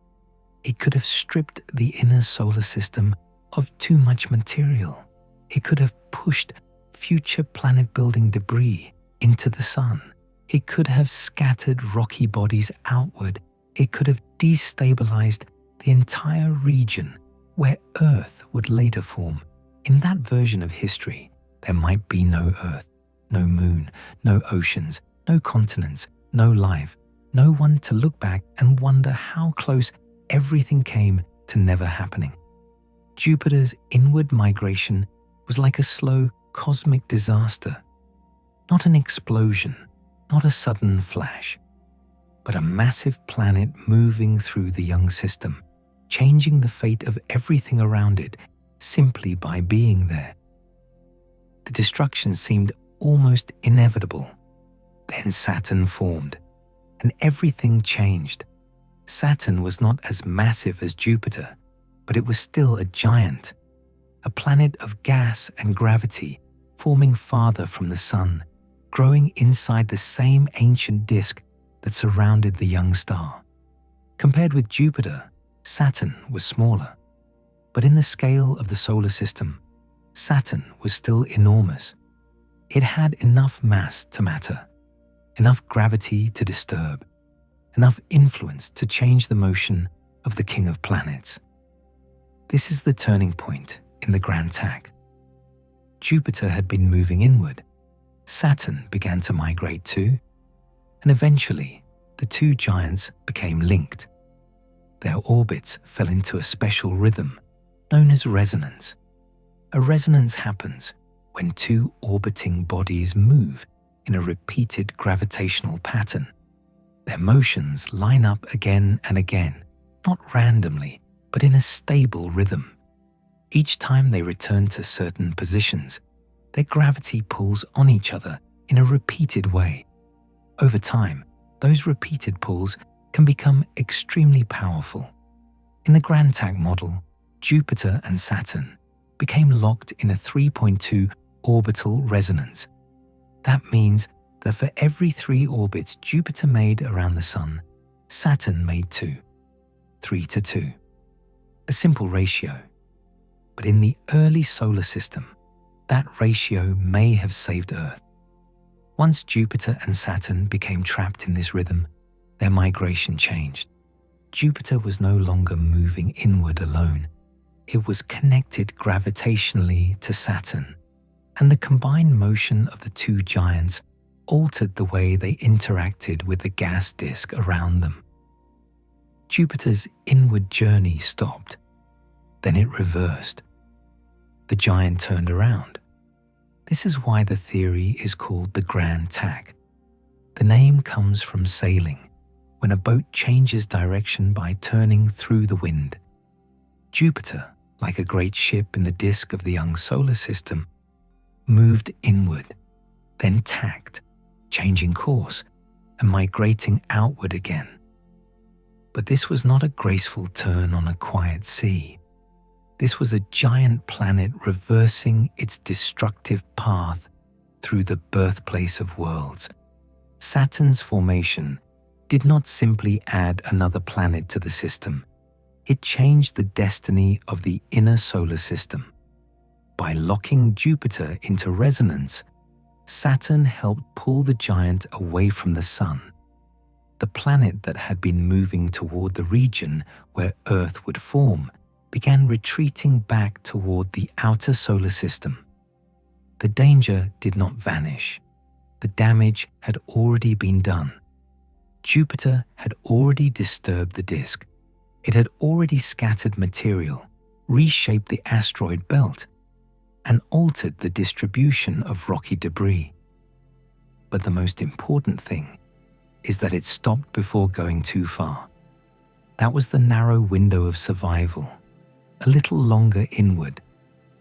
It could have stripped the inner solar system of too much material. It could have pushed future planet-building debris into the sun. It could have scattered rocky bodies outward. It could have destabilized the entire region where Earth would later form. In that version of history, there might be no Earth, no moon, no oceans, no continents, no life, no one to look back and wonder how close everything came to never happening. Jupiter's inward migration was like a slow cosmic disaster. Not an explosion, not a sudden flash, but a massive planet moving through the young system, changing the fate of everything around it simply by being there. The destruction seemed almost inevitable. Then Saturn formed, and everything changed. Saturn was not as massive as Jupiter, but it was still a giant. a planet of gas and gravity forming farther from the Sun, growing inside the same ancient disk that surrounded the young star. Compared with Jupiter, Saturn was smaller. But in the scale of the solar system, Saturn was still enormous. It had enough mass to matter, enough gravity to disturb, enough influence to change the motion of the king of planets. This is the turning point in the Grand Tack. Jupiter had been moving inward. Saturn began to migrate too, and eventually the two giants became linked. Their orbits fell into a special rhythm known as resonance. A resonance happens when two orbiting bodies move in a repeated gravitational pattern. Their motions line up again and again, not randomly, but in a stable rhythm. Each time they return to certain positions, their gravity pulls on each other in a repeated way. Over time, those repeated pulls can become extremely powerful. In the Grand Tack model, Jupiter and Saturn became locked in a 3.2 orbital resonance. That means that for every 3 orbits Jupiter made around the Sun, Saturn made 2, 3 to 2. A simple ratio. But in the early solar system, that ratio may have saved Earth. Once Jupiter and Saturn became trapped in this rhythm, their migration changed. Jupiter was no longer moving inward alone. It was connected gravitationally to Saturn, and the combined motion of the two giants altered the way they interacted with the gas disk around them. Jupiter's inward journey stopped. Then it reversed. The giant turned around. This is why the theory is called the Grand Tack. The name comes from sailing, when a boat changes direction by turning through the wind. Jupiter, like a great ship in the disk of the young solar system, moved inward, then tacked, changing course and migrating outward again. But this was not a graceful turn on a quiet sea. This was a giant planet reversing its destructive path through the birthplace of worlds. Saturn's formation did not simply add another planet to the system. It changed the destiny of the inner solar system. By locking Jupiter into resonance, Saturn helped pull the giant away from the Sun. The planet that had been moving toward the region where Earth would form began retreating back toward the outer solar system. The danger did not vanish. The damage had already been done. Jupiter had already disturbed the disk. It had already scattered material, reshaped the asteroid belt, and altered the distribution of rocky debris. But the most important thing is that it stopped before going too far. That was the narrow window of survival. A little longer inward,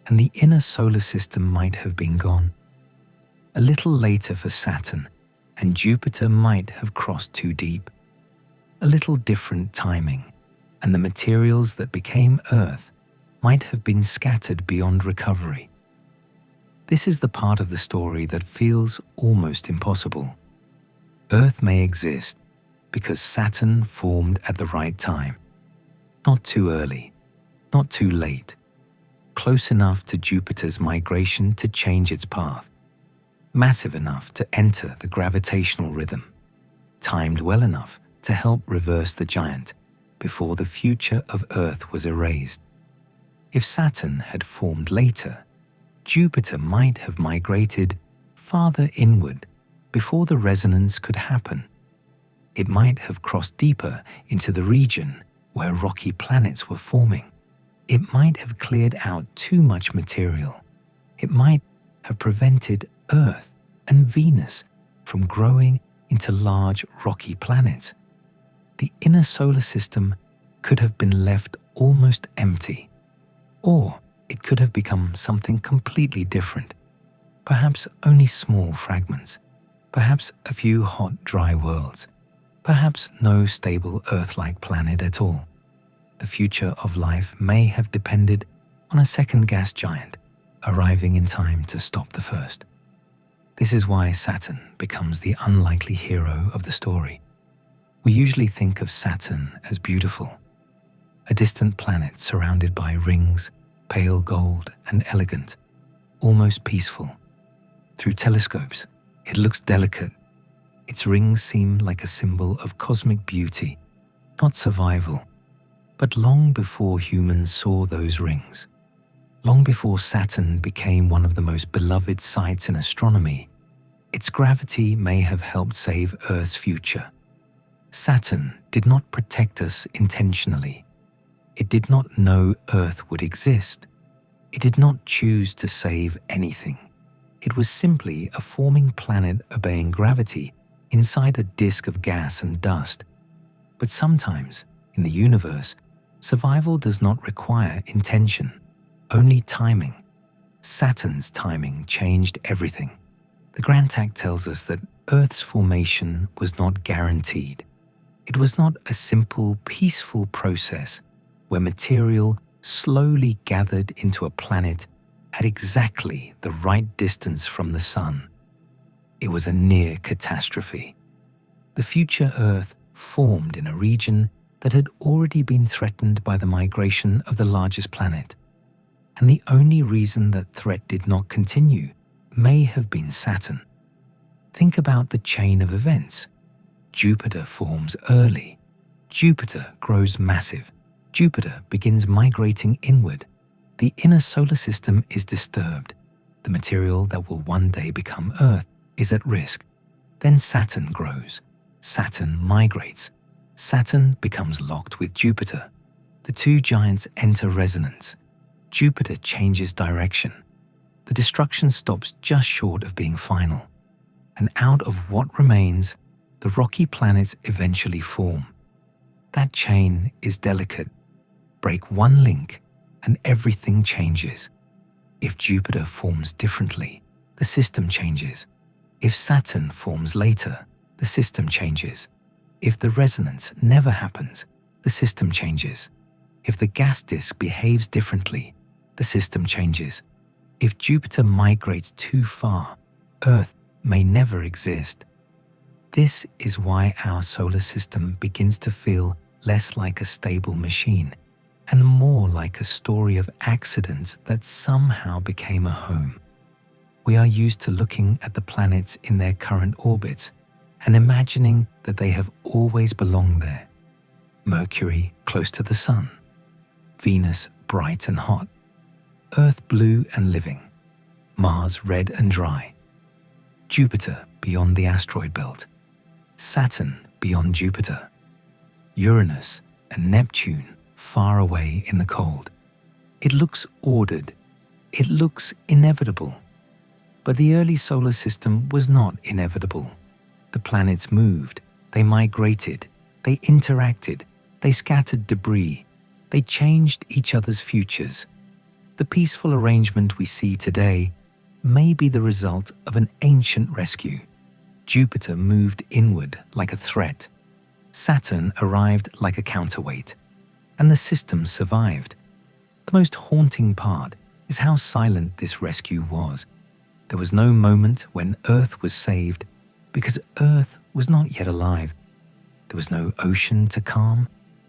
and the inner solar system might have been gone. A little later for Saturn, and Jupiter might have crossed too deep. A little different timing, and the materials that became Earth might have been scattered beyond recovery. This is the part of the story that feels almost impossible. Earth may exist because Saturn formed at the right time. Not too early, not too late. Close enough to Jupiter's migration to change its path. Massive enough to enter the gravitational rhythm. Timed well enough to help reverse the giant before the future of Earth was erased. If Saturn had formed later, Jupiter might have migrated farther inward before the resonance could happen. It might have crossed deeper into the region where rocky planets were forming. It might have cleared out too much material. It might have prevented Earth and Venus from growing into large rocky planets. The inner solar system could have been left almost empty, or it could have become something completely different. Perhaps only small fragments, perhaps a few hot, dry worlds, perhaps no stable Earth-like planet at all. The future of life may have depended on a second gas giant, arriving in time to stop the first. This is why Saturn becomes the unlikely hero of the story. We usually think of Saturn as beautiful, a distant planet surrounded by rings, pale gold and elegant, almost peaceful. Through telescopes, it looks delicate. Its rings seem like a symbol of cosmic beauty, not survival. But long before humans saw those rings, long before Saturn became one of the most beloved sights in astronomy, its gravity may have helped save Earth's future. Saturn did not protect us intentionally. It did not know Earth would exist. It did not choose to save anything. It was simply a forming planet obeying gravity inside a disk of gas and dust. But sometimes, in the universe, survival does not require intention, only timing. Saturn's timing changed everything. The Grand Tack tells us that Earth's formation was not guaranteed. It was not a simple, peaceful process where material slowly gathered into a planet at exactly the right distance from the Sun. It was a near catastrophe. The future Earth formed in a region that had already been threatened by the migration of the largest planet. And the only reason that threat did not continue may have been Saturn. Think about the chain of events. Jupiter forms early. Jupiter grows massive. Jupiter begins migrating inward. The inner solar system is disturbed. The material that will one day become Earth is at risk. Then Saturn grows. Saturn migrates. Saturn becomes locked with Jupiter. The two giants enter resonance. Jupiter changes direction. The destruction stops just short of being final. And out of what remains, the rocky planets eventually form. That chain is delicate. Break one link and everything changes. If Jupiter forms differently, the system changes. If Saturn forms later, the system changes. If the resonance never happens, the system changes. If the gas disk behaves differently, the system changes. If Jupiter migrates too far, Earth may never exist. This is why our solar system begins to feel less like a stable machine and more like a story of accidents that somehow became a home. We are used to looking at the planets in their current orbits and imagining that they have always belonged there. Mercury close to the Sun, Venus bright and hot, Earth blue and living, Mars red and dry, Jupiter beyond the asteroid belt, Saturn beyond Jupiter, Uranus and Neptune far away in the cold. It looks ordered. It looks inevitable. But the early solar system was not inevitable. The planets moved, they migrated, they interacted, they scattered debris, they changed each other's futures. The peaceful arrangement we see today may be the result of an ancient rescue. Jupiter moved inward like a threat. Saturn arrived like a counterweight. And the system survived. The most haunting part is how silent this rescue was. There was no moment when Earth was saved because Earth was not yet alive. There was no ocean to calm,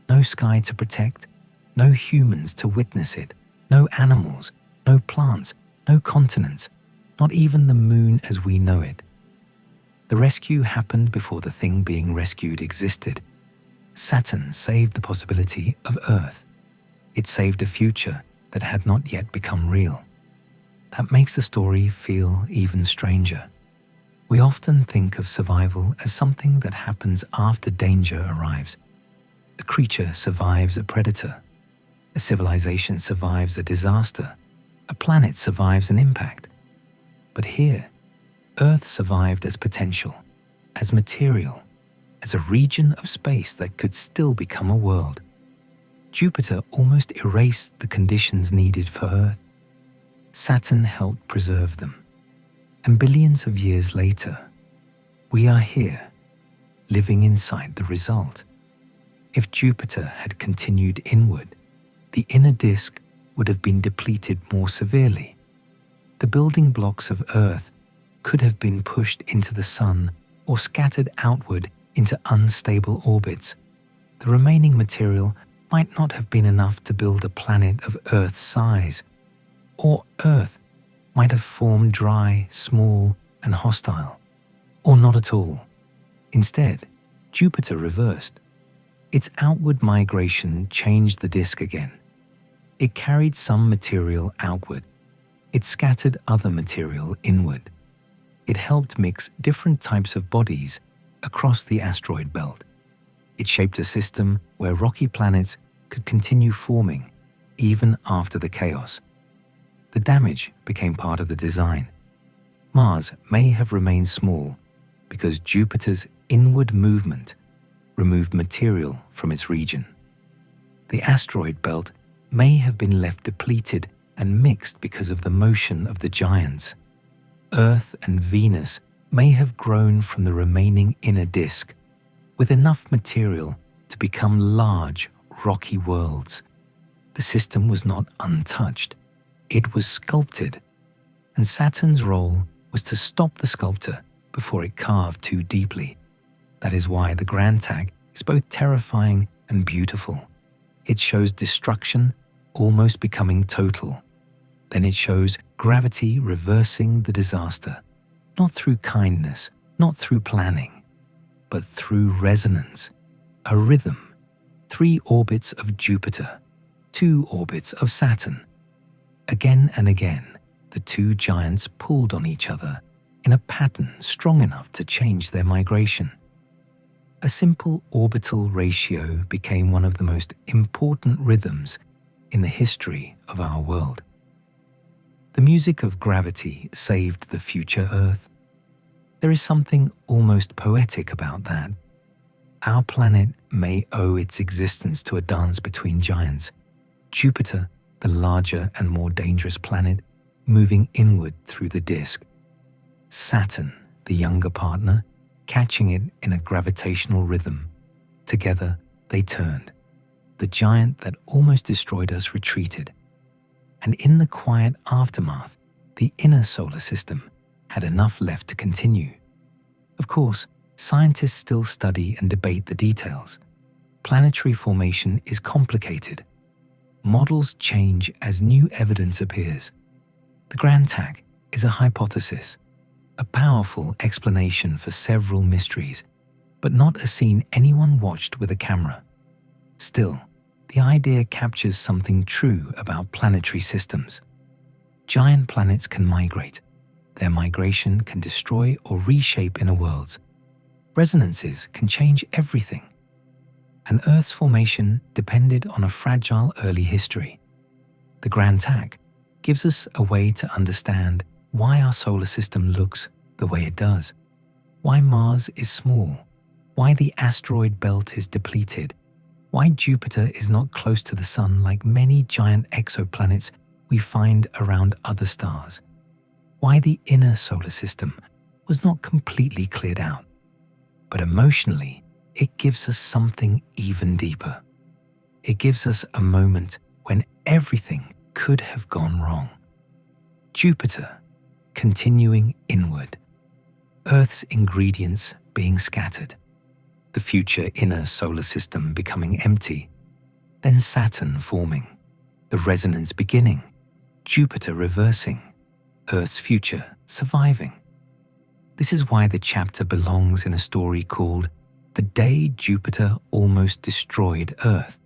no sky to protect, no humans to witness it, no animals, no plants, no continents, not even the moon as we know it. The rescue happened before the thing being rescued existed. Saturn saved the possibility of Earth. It saved a future that had not yet become real. That makes the story feel even stranger. We often think of survival as something that happens after danger arrives. A creature survives a predator. A civilization survives a disaster. A planet survives an impact. But here, Earth survived as potential, as material, as a region of space that could still become a world. Jupiter almost erased the conditions needed for Earth. Saturn helped preserve them. And billions of years later, we are here, living inside the result. If Jupiter had continued inward, the inner disk would have been depleted more severely. The building blocks of Earth could have been pushed into the Sun or scattered outward into unstable orbits. The remaining material might not have been enough to build a planet of Earth's size, or Earth might have formed dry, small, and hostile, or not at all. Instead, Jupiter reversed. Its outward migration changed the disk again. It carried some material outward. It scattered other material inward. It helped mix different types of bodies across the asteroid belt. It shaped a system where rocky planets could continue forming even after the chaos. The damage became part of the design. Mars may have remained small because Jupiter's inward movement removed material from its region. The asteroid belt may have been left depleted and mixed because of the motion of the giants. Earth and Venus may have grown from the remaining inner disk, with enough material to become large, rocky worlds. The system was not untouched. It was sculpted, and Saturn's role was to stop the sculptor before it carved too deeply. That is why the Grand Tack is both terrifying and beautiful. It shows destruction almost becoming total. Then it shows gravity reversing the disaster, not through kindness, not through planning, but through resonance, a rhythm, 3 orbits of Jupiter, 2 orbits of Saturn. Again and again, the 2 giants pulled on each other in a pattern strong enough to change their migration. A simple orbital ratio became one of the most important rhythms in the history of our world. The music of gravity saved the future Earth. There is something almost poetic about that. Our planet may owe its existence to a dance between giants. Jupiter, the larger and more dangerous planet, moving inward through the disk. Saturn, the younger partner, catching it in a gravitational rhythm. Together, they turned. The giant that almost destroyed us retreated. And in the quiet aftermath, the inner solar system had enough left to continue. Of course, scientists still study and debate the details. Planetary formation is complicated. Models change as new evidence appears. The Grand Tack is a hypothesis, a powerful explanation for several mysteries, but not a scene anyone watched with a camera. Still, the idea captures something true about planetary systems. Giant planets can migrate. Their migration can destroy or reshape inner worlds. Resonances can change everything. And Earth's formation depended on a fragile early history. The Grand Tack gives us a way to understand why our solar system looks the way it does, why Mars is small, why the asteroid belt is depleted, why Jupiter is not close to the Sun like many giant exoplanets we find around other stars, why the inner solar system was not completely cleared out. But emotionally, it gives us something even deeper. It gives us a moment when everything could have gone wrong. Jupiter continuing inward, Earth's ingredients being scattered, the future inner solar system becoming empty, then Saturn forming, the resonance beginning, Jupiter reversing, Earth's future surviving. This is why the chapter belongs in a story called The Day Jupiter Almost Destroyed Earth.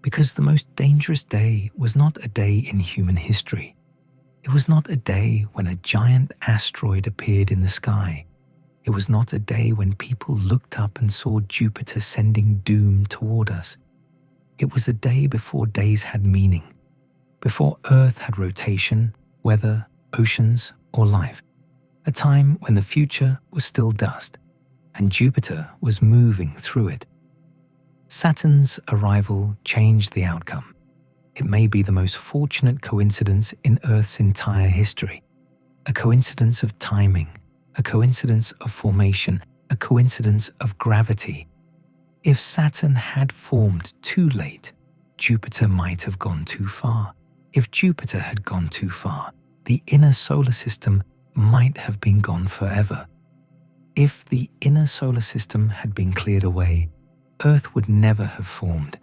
Because the most dangerous day was not a day in human history. It was not a day when a giant asteroid appeared in the sky. It was not a day when people looked up and saw Jupiter sending doom toward us. It was a day before days had meaning, before Earth had rotation, weather, oceans, or life. A time when the future was still dust, and Jupiter was moving through it. Saturn's arrival changed the outcome. It may be the most fortunate coincidence in Earth's entire history. A coincidence of timing, a coincidence of formation, a coincidence of gravity. If Saturn had formed too late, Jupiter might have gone too far. If Jupiter had gone too far, the inner solar system might have been gone forever. If the inner solar system had been cleared away, Earth would never have formed.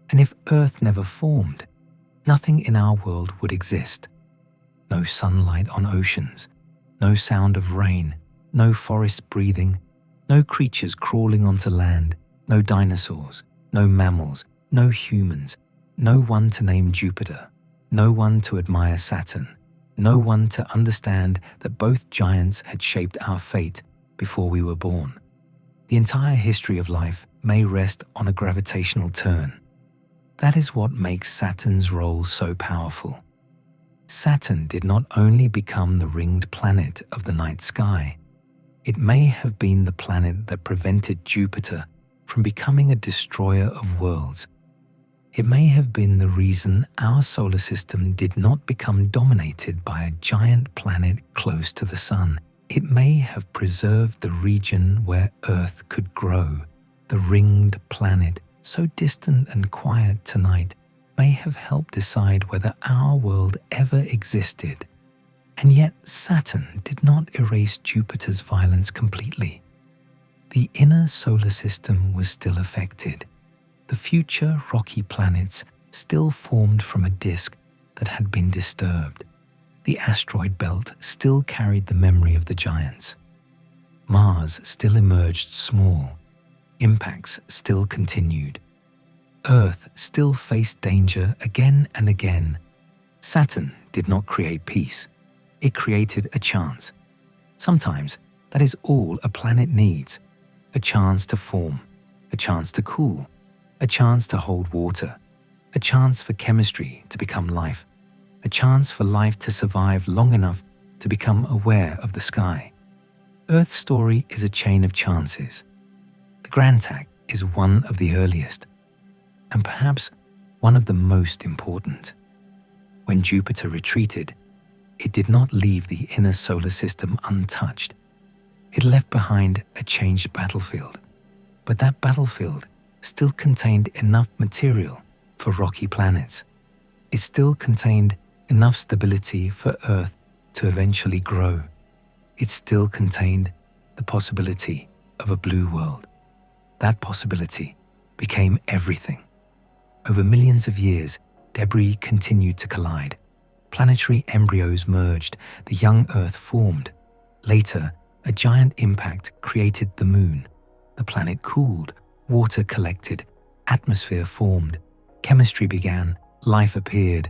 And if Earth never formed, nothing in our world would exist. No sunlight on oceans, no sound of rain, no forests breathing, no creatures crawling onto land, no dinosaurs, no mammals, no humans, no one to name Jupiter, no one to admire Saturn, no one to understand that both giants had shaped our fate before we were born. The entire history of life may rest on a gravitational turn. That is what makes Saturn's role so powerful. Saturn did not only become the ringed planet of the night sky, it may have been the planet that prevented Jupiter from becoming a destroyer of worlds. It may have been the reason our solar system did not become dominated by a giant planet close to the Sun. It may have preserved the region where Earth could grow. The ringed planet, so distant and quiet tonight, may have helped decide whether our world ever existed. And yet Saturn did not erase Jupiter's violence completely. The inner solar system was still affected. The future rocky planets still formed from a disk that had been disturbed. The asteroid belt still carried the memory of the giants. Mars still emerged small. Impacts still continued. Earth still faced danger again and again. Saturn did not create peace. It created a chance. Sometimes that is all a planet needs. A chance to form, a chance to cool, a chance to hold water, a chance for chemistry to become life, a chance for life to survive long enough to become aware of the sky. Earth's story is a chain of chances. The Grand Tack is one of the earliest, and perhaps one of the most important. When Jupiter retreated, it did not leave the inner solar system untouched. It left behind a changed battlefield, but that battlefield still contained enough material for rocky planets. It still contained enough stability for Earth to eventually grow. It still contained the possibility of a blue world. That possibility became everything. Over millions of years, debris continued to collide. Planetary embryos merged, the young Earth formed. Later, a giant impact created the Moon. The planet cooled, water collected, atmosphere formed, chemistry began, life appeared.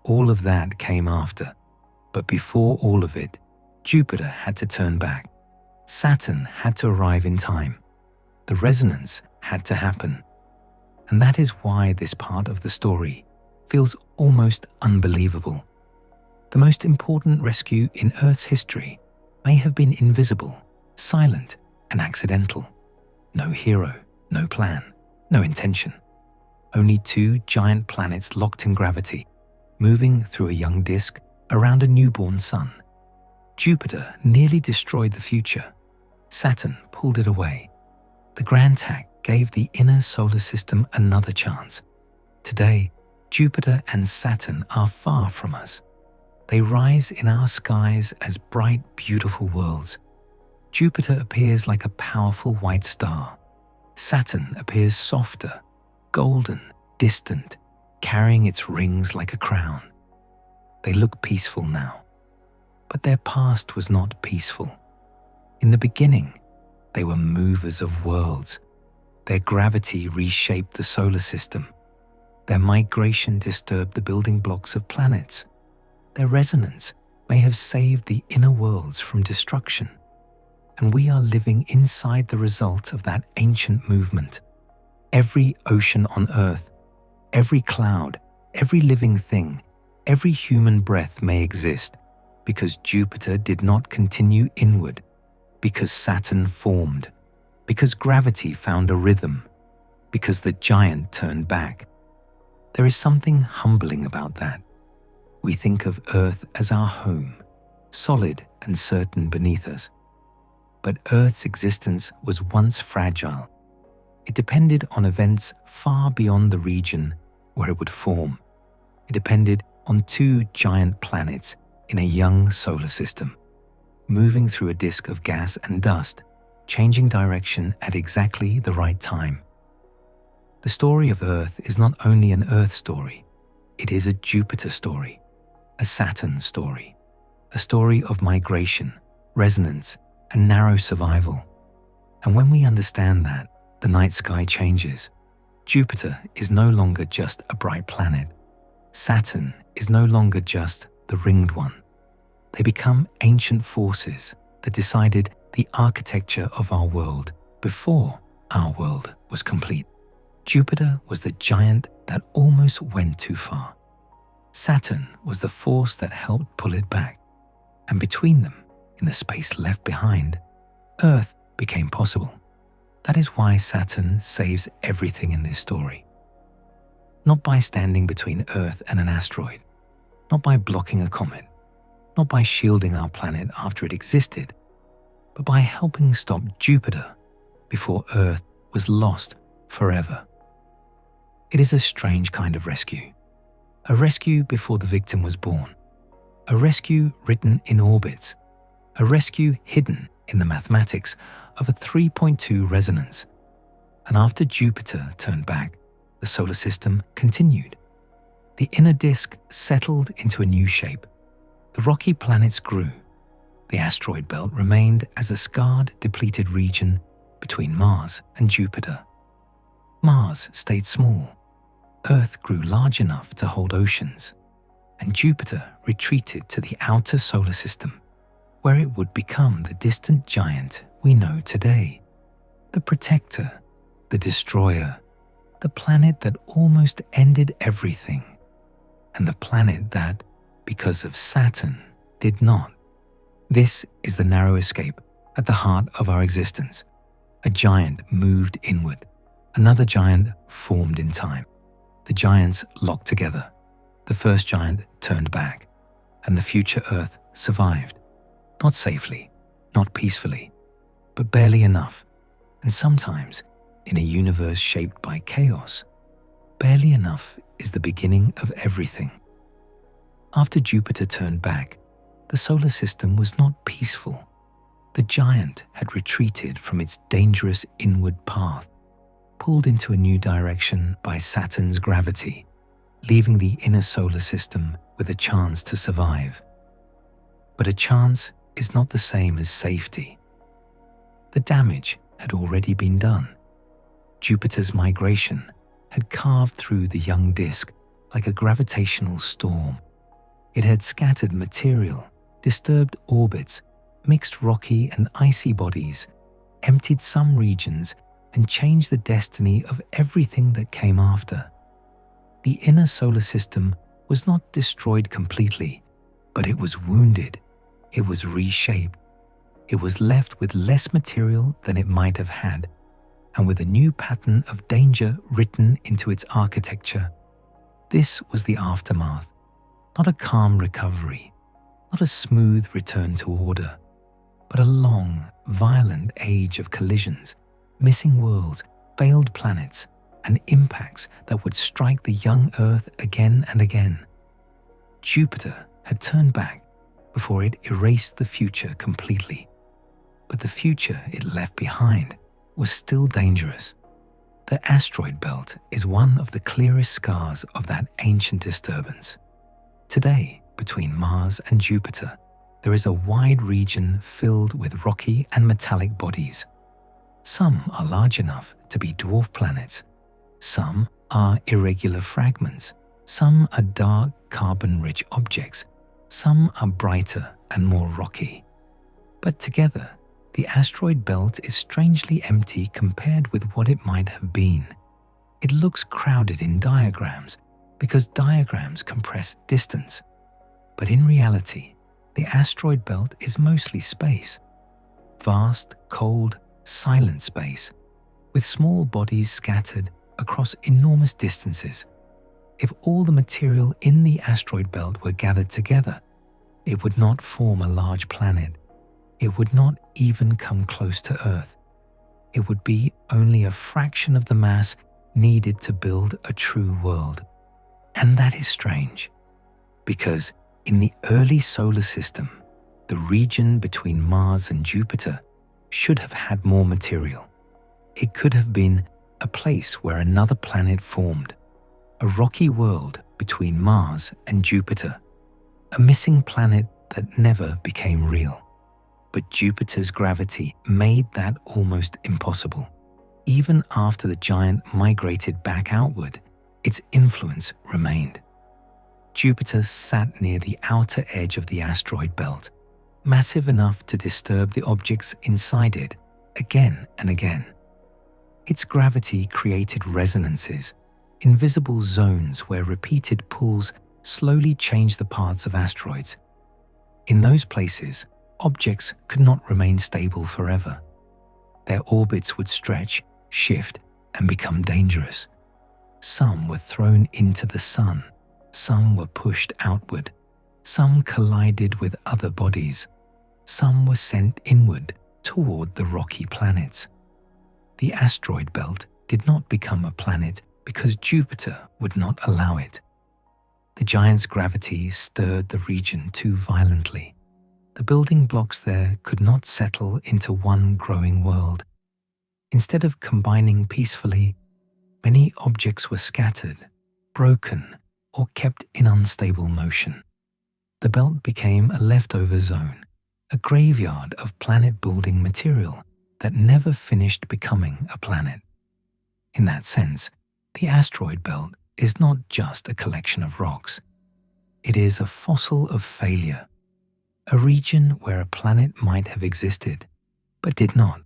All of that came after. But before all of it, Jupiter had to turn back. Saturn had to arrive in time. The resonance had to happen. And that is why this part of the story feels almost unbelievable. The most important rescue in Earth's history may have been invisible, silent, and accidental. No hero, no plan, no intention. Only two giant planets locked in gravity, moving through a young disk around a newborn sun. Jupiter nearly destroyed the future. Saturn pulled it away. The Grand Tack gave the inner solar system another chance. Today, Jupiter and Saturn are far from us. They rise in our skies as bright, beautiful worlds. Jupiter appears like a powerful white star. Saturn appears softer, golden, distant, carrying its rings like a crown. They look peaceful now, but their past was not peaceful. In the beginning, they were movers of worlds. Their gravity reshaped the solar system. Their migration disturbed the building blocks of planets. Their resonance may have saved the inner worlds from destruction. And we are living inside the result of that ancient movement. Every ocean on Earth, every cloud, every living thing, every human breath may exist because Jupiter did not continue inward, because Saturn formed, because gravity found a rhythm, because the giant turned back. There is something humbling about that. We think of Earth as our home, solid and certain beneath us. But Earth's existence was once fragile. It depended on events far beyond the region where it would form. It depended on two giant planets in a young solar system, moving through a disk of gas and dust, changing direction at exactly the right time. The story of Earth is not only an Earth story, it is a Jupiter story, a Saturn story, a story of migration, resonance, and narrow survival. And when we understand that, the night sky changes. Jupiter is no longer just a bright planet. Saturn is no longer just the ringed one. They become ancient forces that decided the architecture of our world before our world was complete. Jupiter was the giant that almost went too far. Saturn was the force that helped pull it back. And between them, in the space left behind, Earth became possible. That is why Saturn saves everything in this story. Not by standing between Earth and an asteroid, not by blocking a comet, not by shielding our planet after it existed, but by helping stop Jupiter before Earth was lost forever. It is a strange kind of rescue. A rescue before the victim was born. A rescue written in orbits. A rescue hidden in the mathematics of a 3.2 resonance. And after Jupiter turned back, the solar system continued. The inner disk settled into a new shape. The rocky planets grew. The asteroid belt remained as a scarred, depleted region between Mars and Jupiter. Mars stayed small. Earth grew large enough to hold oceans, and Jupiter retreated to the outer solar system, where it would become the distant giant we know today. The protector, the destroyer, the planet that almost ended everything, and the planet that, because of Saturn, did not. This is the narrow escape at the heart of our existence. A giant moved inward. Another giant formed in time. The giants locked together. The first giant turned back, and the future Earth survived. Not safely, not peacefully, but barely enough. And sometimes, in a universe shaped by chaos, barely enough is the beginning of everything. After Jupiter turned back, the solar system was not peaceful. The giant had retreated from its dangerous inward path, pulled into a new direction by Saturn's gravity, leaving the inner solar system with a chance to survive. But a chance is not the same as safety. The damage had already been done. Jupiter's migration had carved through the young disk like a gravitational storm. It had scattered material, disturbed orbits, mixed rocky and icy bodies, emptied some regions, and changed the destiny of everything that came after. The inner solar system was not destroyed completely, but it was wounded. It was reshaped. It was left with less material than it might have had, and with a new pattern of danger written into its architecture. This was the aftermath, not a calm recovery, not a smooth return to order, but a long, violent age of collisions, missing worlds, failed planets, and impacts that would strike the young Earth again and again. Jupiter had turned back before it erased the future completely, but the future it left behind was still dangerous. The asteroid belt is one of the clearest scars of that ancient disturbance. Today, between Mars and Jupiter, there is a wide region filled with rocky and metallic bodies. Some are large enough to be dwarf planets. Some are irregular fragments. Some are dark, carbon-rich objects. Some are brighter and more rocky. But together, the asteroid belt is strangely empty compared with what it might have been. It looks crowded in diagrams because diagrams compress distance. But in reality, the asteroid belt is mostly space. Vast, cold, silent space, with small bodies scattered across enormous distances. If all the material in the asteroid belt were gathered together, it would not form a large planet. It would not even come close to Earth. It would be only a fraction of the mass needed to build a true world. And that is strange. Because in the early solar system, the region between Mars and Jupiter should have had more material. It could have been a place where another planet formed, a rocky world between Mars and Jupiter, a missing planet that never became real. But Jupiter's gravity made that almost impossible. Even after the giant migrated back outward, its influence remained. Jupiter sat near the outer edge of the asteroid belt, massive enough to disturb the objects inside it again and again. Its gravity created resonances, invisible zones where repeated pulls slowly changed the paths of asteroids. In those places, objects could not remain stable forever. Their orbits would stretch, shift, and become dangerous. Some were thrown into the sun, some were pushed outward, some collided with other bodies, some were sent inward toward the rocky planets. The asteroid belt did not become a planet because Jupiter would not allow it. The giant's gravity stirred the region too violently. The building blocks there could not settle into one growing world. Instead of combining peacefully, many objects were scattered, broken, or kept in unstable motion. The belt became a leftover zone, a graveyard of planet-building material that never finished becoming a planet. In that sense, the asteroid belt is not just a collection of rocks. It is a fossil of failure, a region where a planet might have existed, but did not.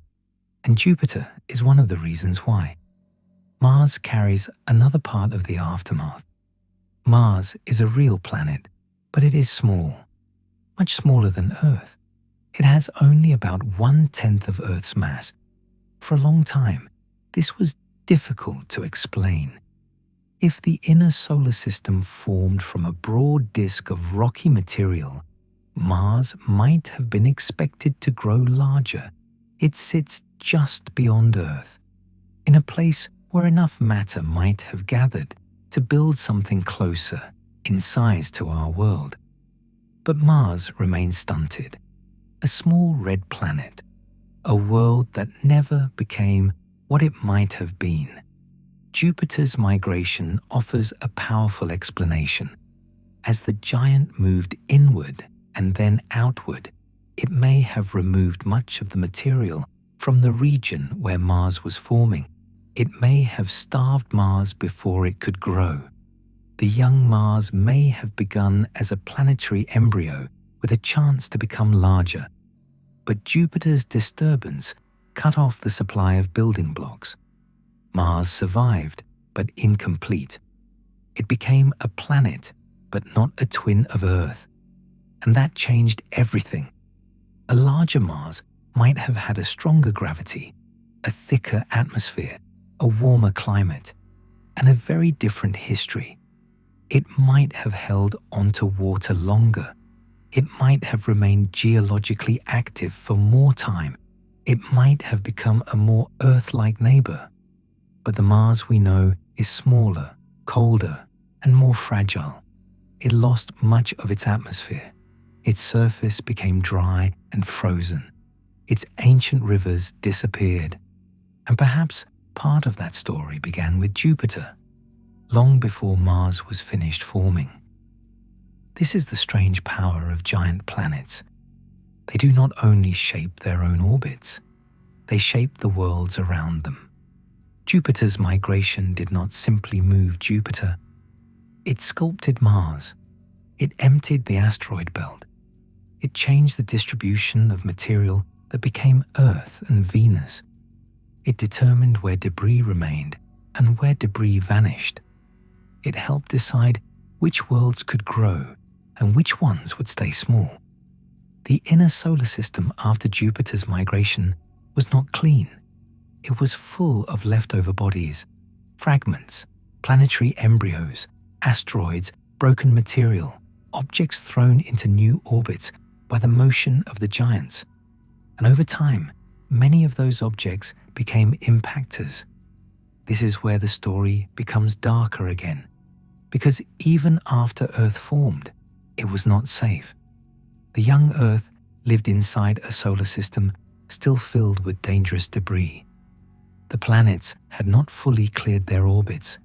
And Jupiter is one of the reasons why. Mars carries another part of the aftermath. Mars is a real planet, but it is small, much smaller than Earth. It has only about 1/10 of Earth's mass. For a long time, this was difficult to explain. If the inner solar system formed from a broad disk of rocky material, Mars might have been expected to grow larger. It sits just beyond Earth, in a place where enough matter might have gathered to build something closer in size to our world. But Mars remains stunted, a small red planet, a world that never became what it might have been. Jupiter's migration offers a powerful explanation. As the giant moved inward and then outward, it may have removed much of the material from the region where Mars was forming. It may have starved Mars before it could grow. The young Mars may have begun as a planetary embryo with a chance to become larger. But Jupiter's disturbance cut off the supply of building blocks. Mars survived, but incomplete. It became a planet, but not a twin of Earth. And that changed everything. A larger Mars might have had a stronger gravity, a thicker atmosphere, a warmer climate, and a very different history. It might have held onto water longer. It might have remained geologically active for more time. It might have become a more Earth-like neighbor. But the Mars we know is smaller, colder, and more fragile. It lost much of its atmosphere. Its surface became dry and frozen. Its ancient rivers disappeared. And perhaps part of that story began with Jupiter, long before Mars was finished forming. This is the strange power of giant planets. They do not only shape their own orbits, they shape the worlds around them. Jupiter's migration did not simply move Jupiter. It sculpted Mars. It emptied the asteroid belt. It changed the distribution of material that became Earth and Venus. It determined where debris remained and where debris vanished. It helped decide which worlds could grow and which ones would stay small. The inner solar system after Jupiter's migration was not clean. It was full of leftover bodies, fragments, planetary embryos, asteroids, broken material, objects thrown into new orbits by the motion of the giants. And over time, many of those objects became impactors. This is where the story becomes darker again, because even after Earth formed, it was not safe. The young Earth lived inside a solar system still filled with dangerous debris. The planets had not fully cleared their orbits.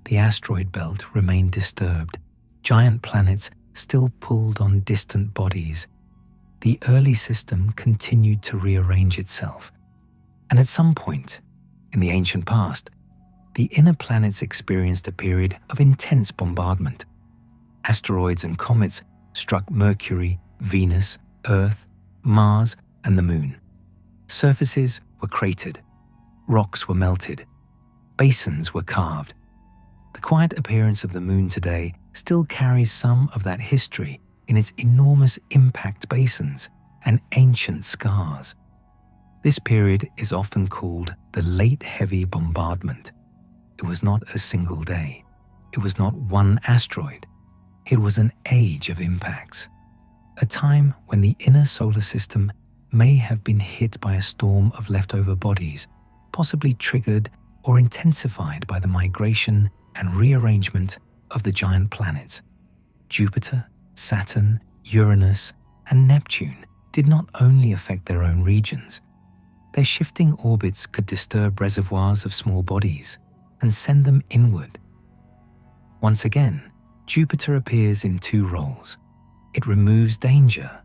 The asteroid belt remained disturbed. Giant planets still pulled on distant bodies. The early system continued to rearrange itself. And at some point, in the ancient past, the inner planets experienced a period of intense bombardment. Asteroids and comets struck Mercury, Venus, Earth, Mars, and the Moon. Surfaces were cratered. Rocks were melted. Basins were carved. The quiet appearance of the Moon today still carries some of that history in its enormous impact basins and ancient scars. This period is often called the Late Heavy Bombardment. It was not a single day. It was not one asteroid. It was an age of impacts. A time when the inner solar system may have been hit by a storm of leftover bodies, possibly triggered or intensified by the migration and rearrangement of the giant planets. Jupiter, Saturn, Uranus, and Neptune did not only affect their own regions. Their shifting orbits could disturb reservoirs of small bodies and send them inward. Once again, Jupiter appears in two roles. It removes danger,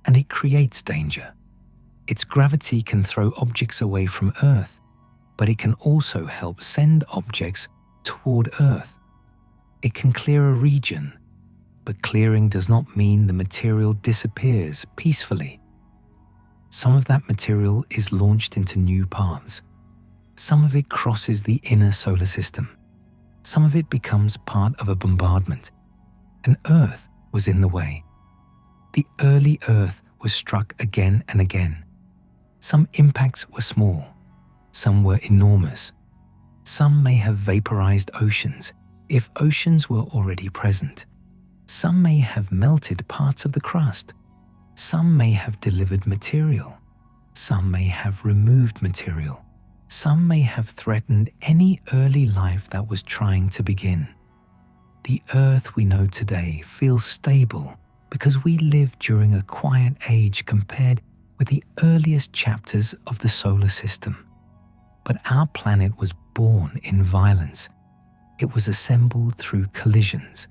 and it creates danger. Its gravity can throw objects away from Earth, but it can also help send objects toward Earth. It can clear a region, but clearing does not mean the material disappears peacefully. Some of that material is launched into new paths. Some of it crosses the inner solar system. Some of it becomes part of a bombardment. And Earth was in the way. The early Earth was struck again and again. Some impacts were small. Some were enormous. Some may have vaporized oceans, if oceans were already present. Some may have melted parts of the crust. Some may have delivered material. Some may have removed material. Some may have threatened any early life that was trying to begin. The Earth we know today feels stable because we live during a quiet age compared with the earliest chapters of the solar system. But our planet was born in violence. It was assembled through collisions.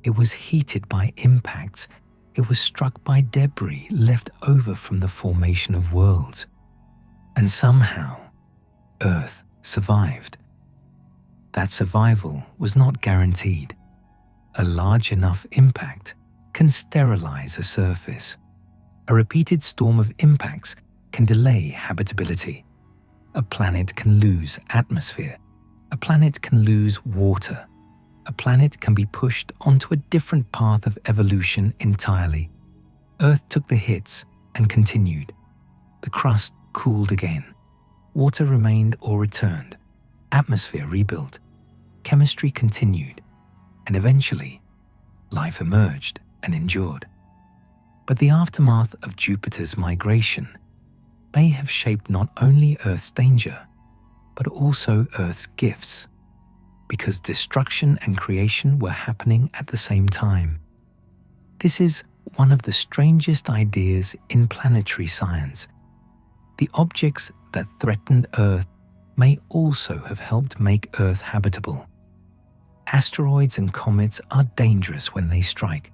It was heated by impacts. It was struck by debris left over from the formation of worlds. And somehow, Earth survived. That survival was not guaranteed. A large enough impact can sterilize a surface. A repeated storm of impacts can delay habitability. A planet can lose atmosphere. A planet can lose water. A planet can be pushed onto a different path of evolution entirely. Earth took the hits and continued. The crust cooled again. Water remained or returned. Atmosphere rebuilt. Chemistry continued. And eventually, life emerged and endured. But the aftermath of Jupiter's migration may have shaped not only Earth's danger, but also Earth's gifts, because destruction and creation were happening at the same time. This is one of the strangest ideas in planetary science. The objects that threatened Earth may also have helped make Earth habitable. Asteroids and comets are dangerous when they strike,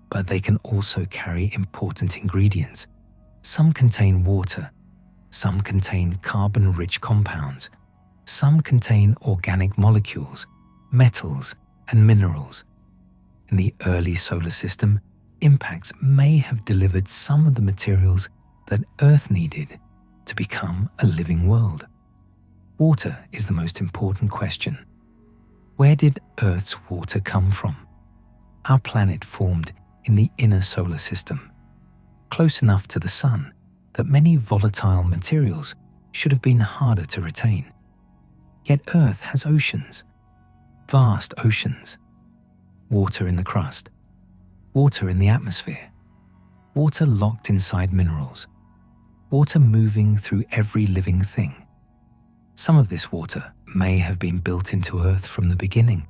but they can also carry important ingredients. Some contain water, some contain carbon-rich compounds, some contain organic molecules, metals, and minerals. In the early solar system, impacts may have delivered some of the materials that Earth needed to become a living world. Water is the most important question. Where did Earth's water come from? Our planet formed in the inner solar system, close enough to the sun that many volatile materials should have been harder to retain. Yet Earth has oceans, vast oceans, water in the crust, water in the atmosphere, water locked inside minerals, water moving through every living thing. Some of this water may have been built into Earth from the beginning,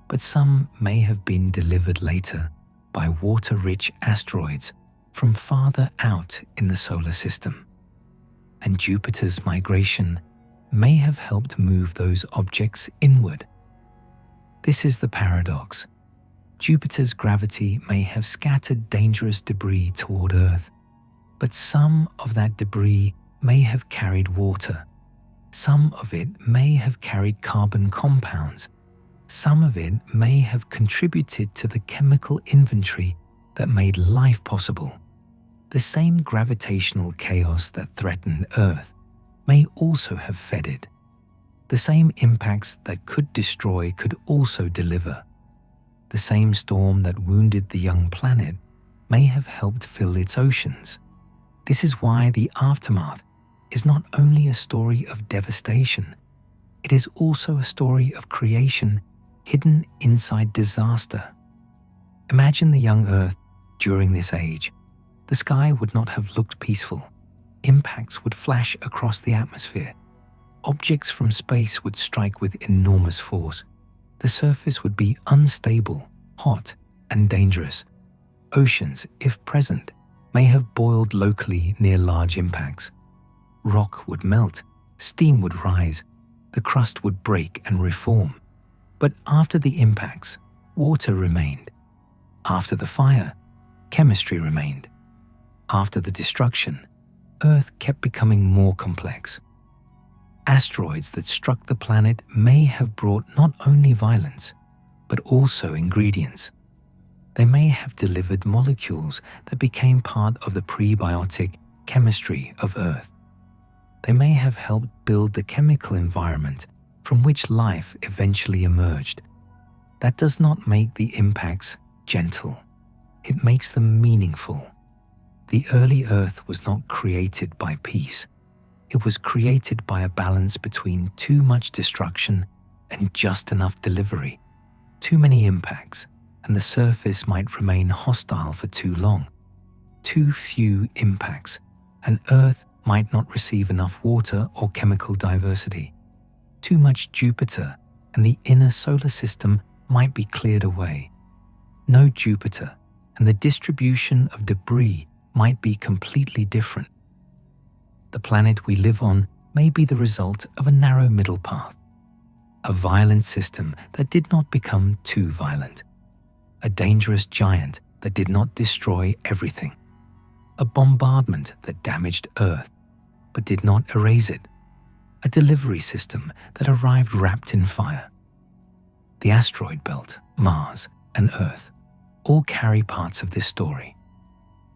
but some may have been delivered later by water-rich asteroids from farther out in the solar system. And Jupiter's migration may have helped move those objects inward. This is the paradox. Jupiter's gravity may have scattered dangerous debris toward Earth, but some of that debris may have carried water. Some of it may have carried carbon compounds. Some of it may have contributed to the chemical inventory that made life possible. The same gravitational chaos that threatened Earth may also have fed it. The same impacts that could destroy could also deliver. The same storm that wounded the young planet may have helped fill its oceans. This is why the aftermath is not only a story of devastation, it is also a story of creation hidden inside disaster. Imagine the young Earth during this age. The sky would not have looked peaceful. Impacts would flash across the atmosphere. Objects from space would strike with enormous force. The surface would be unstable, hot, and dangerous. Oceans, if present, may have boiled locally near large impacts. Rock would melt, steam would rise, the crust would break and reform. But after the impacts, water remained. After the fire, chemistry remained. After the destruction, Earth kept becoming more complex. Asteroids that struck the planet may have brought not only violence, but also ingredients. They may have delivered molecules that became part of the prebiotic chemistry of Earth. They may have helped build the chemical environment from which life eventually emerged. That does not make the impacts gentle. It makes them meaningful. The early Earth was not created by peace. It was created by a balance between too much destruction and just enough delivery. Too many impacts, and the surface might remain hostile for too long. Too few impacts, and Earth might not receive enough water or chemical diversity. Too much Jupiter, and the inner solar system might be cleared away. No Jupiter, and the distribution of debris might be completely different. The planet we live on may be the result of a narrow middle path, a violent system that did not become too violent, a dangerous giant that did not destroy everything, a bombardment that damaged Earth but did not erase it, a delivery system that arrived wrapped in fire. The asteroid belt, Mars, and Earth all carry parts of this story.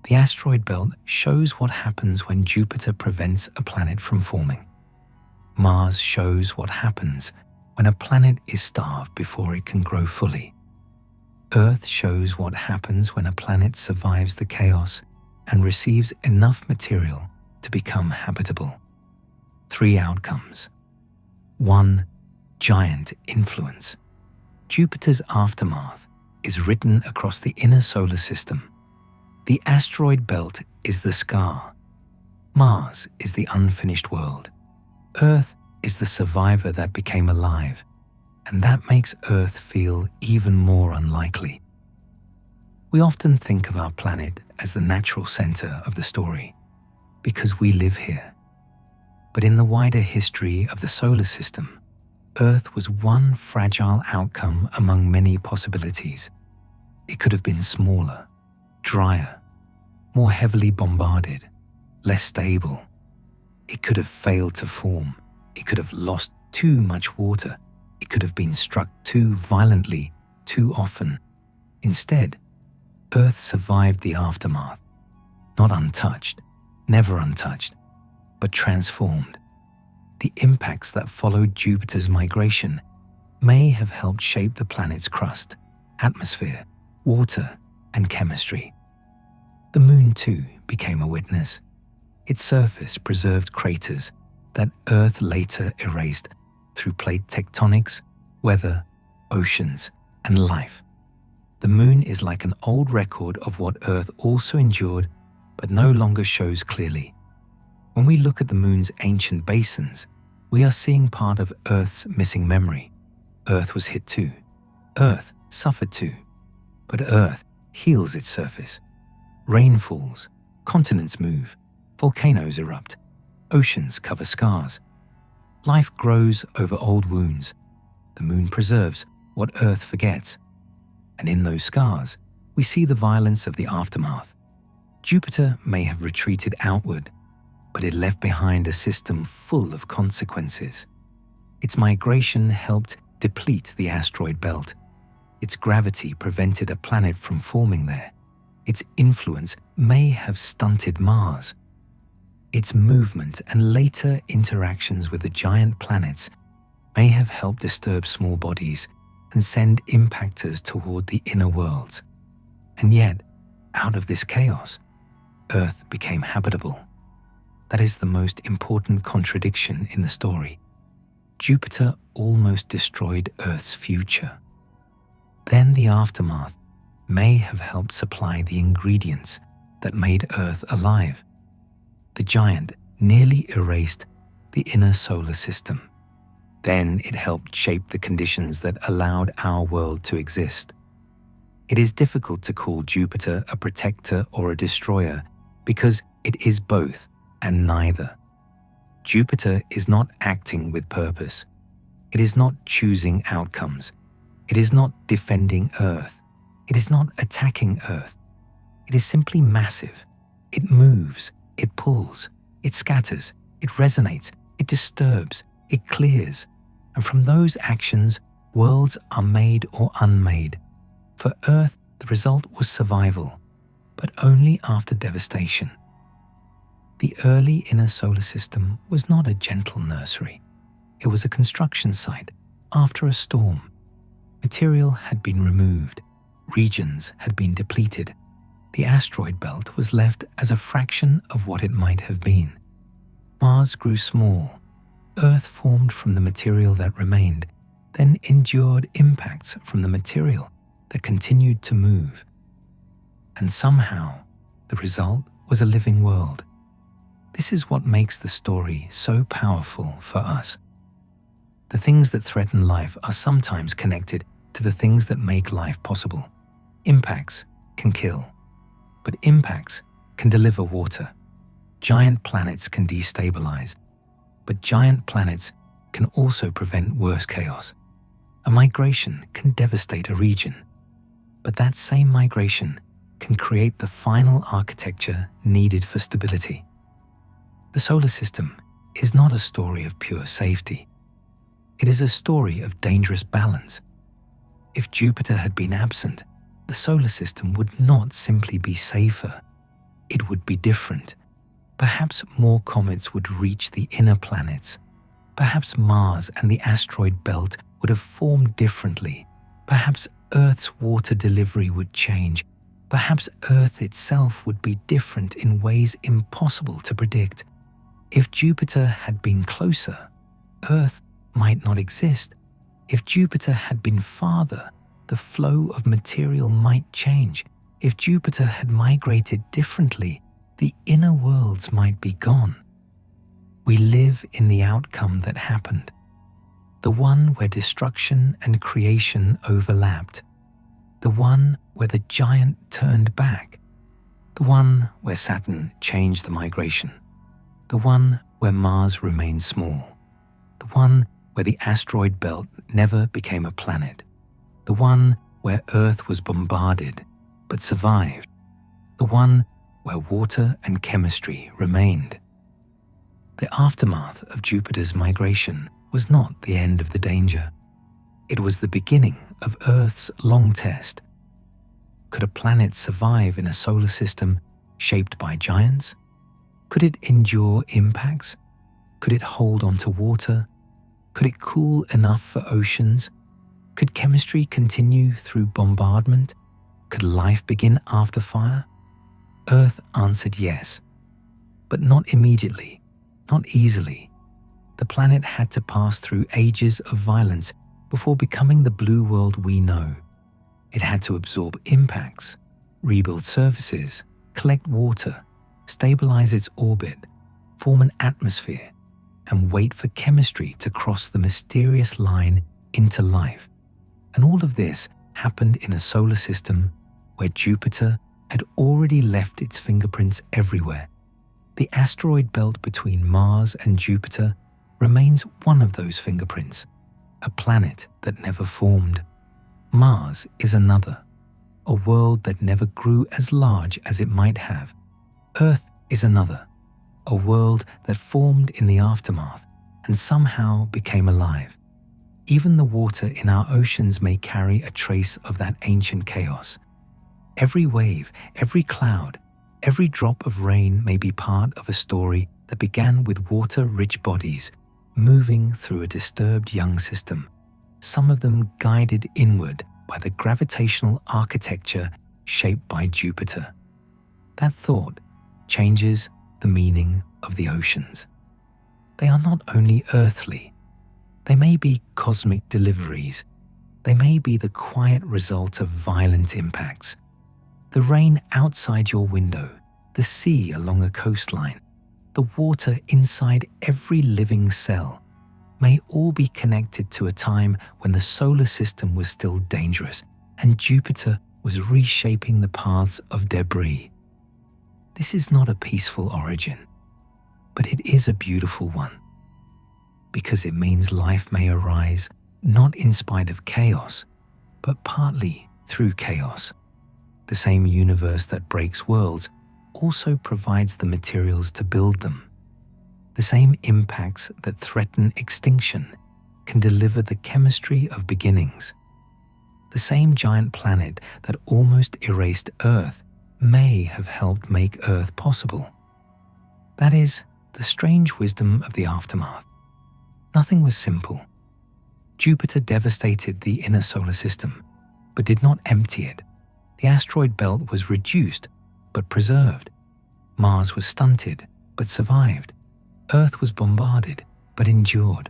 The asteroid belt shows what happens when Jupiter prevents a planet from forming. Mars shows what happens when a planet is starved before it can grow fully. Earth shows what happens when a planet survives the chaos and receives enough material to become habitable. 3 outcomes. 1. Giant influence. Jupiter's aftermath is written across the inner solar system. The asteroid belt is the scar. Mars is the unfinished world. Earth is the survivor that became alive, and that makes Earth feel even more unlikely. We often think of our planet as the natural center of the story, because we live here. But in the wider history of the solar system, Earth was one fragile outcome among many possibilities. It could have been smaller, drier, more heavily bombarded, less stable. It could have failed to form. It could have lost too much water. It could have been struck too violently, too often. Instead, Earth survived the aftermath, not untouched, never untouched, but transformed. The impacts that followed Jupiter's migration may have helped shape the planet's crust, atmosphere, water, and chemistry. The Moon, too, became a witness. Its surface preserved craters that Earth later erased through plate tectonics, weather, oceans, and life. The Moon is like an old record of what Earth also endured but no longer shows clearly. When we look at the Moon's ancient basins, we are seeing part of Earth's missing memory. Earth was hit too. Earth suffered too. But Earth heals its surface. Rain falls, continents move, volcanoes erupt, oceans cover scars. Life grows over old wounds. The moon preserves what Earth forgets. And in those scars, we see the violence of the aftermath. Jupiter may have retreated outward, but it left behind a system full of consequences. Its migration helped deplete the asteroid belt. Its gravity prevented a planet from forming there. Its influence may have stunted Mars. Its movement and later interactions with the giant planets may have helped disturb small bodies and send impactors toward the inner worlds. And yet, out of this chaos, Earth became habitable. That is the most important contradiction in the story. Jupiter almost destroyed Earth's future. Then the aftermath may have helped supply the ingredients that made Earth alive. The giant nearly erased the inner solar system. Then it helped shape the conditions that allowed our world to exist. It is difficult to call Jupiter a protector or a destroyer because it is both and neither. Jupiter is not acting with purpose. It is not choosing outcomes. It is not defending Earth. It is not attacking Earth. It is simply massive. It moves. It pulls, it scatters, it resonates, it disturbs, it clears. And from those actions, worlds are made or unmade. For Earth, the result was survival, but only after devastation. The early inner solar system was not a gentle nursery. It was a construction site after a storm. Material had been removed, regions had been depleted. The asteroid belt was left as a fraction of what it might have been. Mars grew small. Earth formed from the material that remained, then endured impacts from the material that continued to move. And somehow, the result was a living world. This is what makes the story so powerful for us. The things that threaten life are sometimes connected to the things that make life possible. Impacts can kill. But impacts can deliver water. Giant planets can destabilize. But giant planets can also prevent worse chaos. A migration can devastate a region. But that same migration can create the final architecture needed for stability. The solar system is not a story of pure safety. It is a story of dangerous balance. If Jupiter had been absent, the solar system would not simply be safer. It would be different. Perhaps more comets would reach the inner planets. Perhaps Mars and the asteroid belt would have formed differently. Perhaps Earth's water delivery would change. Perhaps Earth itself would be different in ways impossible to predict. If Jupiter had been closer, Earth might not exist. If Jupiter had been farther, the flow of material might change. If Jupiter had migrated differently, the inner worlds might be gone. We live in the outcome that happened, the one where destruction and creation overlapped, the one where the giant turned back, the one where Saturn changed the migration, the one where Mars remained small, the one where the asteroid belt never became a planet, the one where Earth was bombarded but survived, the one where water and chemistry remained. The aftermath of Jupiter's migration was not the end of the danger. It was the beginning of Earth's long test. Could a planet survive in a solar system shaped by giants? Could it endure impacts? Could it hold on to water? Could it cool enough for oceans? Could chemistry continue through bombardment? Could life begin after fire? Earth answered yes, but not immediately, not easily. The planet had to pass through ages of violence before becoming the blue world we know. It had to absorb impacts, rebuild surfaces, collect water, stabilize its orbit, form an atmosphere, and wait for chemistry to cross the mysterious line into life. And all of this happened in a solar system where Jupiter had already left its fingerprints everywhere. The asteroid belt between Mars and Jupiter remains one of those fingerprints, a planet that never formed. Mars is another, a world that never grew as large as it might have. Earth is another, a world that formed in the aftermath and somehow became alive. Even the water in our oceans may carry a trace of that ancient chaos. Every wave, every cloud, every drop of rain may be part of a story that began with water-rich bodies moving through a disturbed young system, some of them guided inward by the gravitational architecture shaped by Jupiter. That thought changes the meaning of the oceans. They are not only earthly. They may be cosmic deliveries. They may be the quiet result of violent impacts. The rain outside your window, the sea along a coastline, the water inside every living cell may all be connected to a time when the solar system was still dangerous and Jupiter was reshaping the paths of debris. This is not a peaceful origin, but it is a beautiful one, because it means life may arise not in spite of chaos, but partly through chaos. The same universe that breaks worlds also provides the materials to build them. The same impacts that threaten extinction can deliver the chemistry of beginnings. The same giant planet that almost erased Earth may have helped make Earth possible. That is the strange wisdom of the aftermath. Nothing was simple. Jupiter devastated the inner solar system, but did not empty it. The asteroid belt was reduced, but preserved. Mars was stunted, but survived. Earth was bombarded, but endured.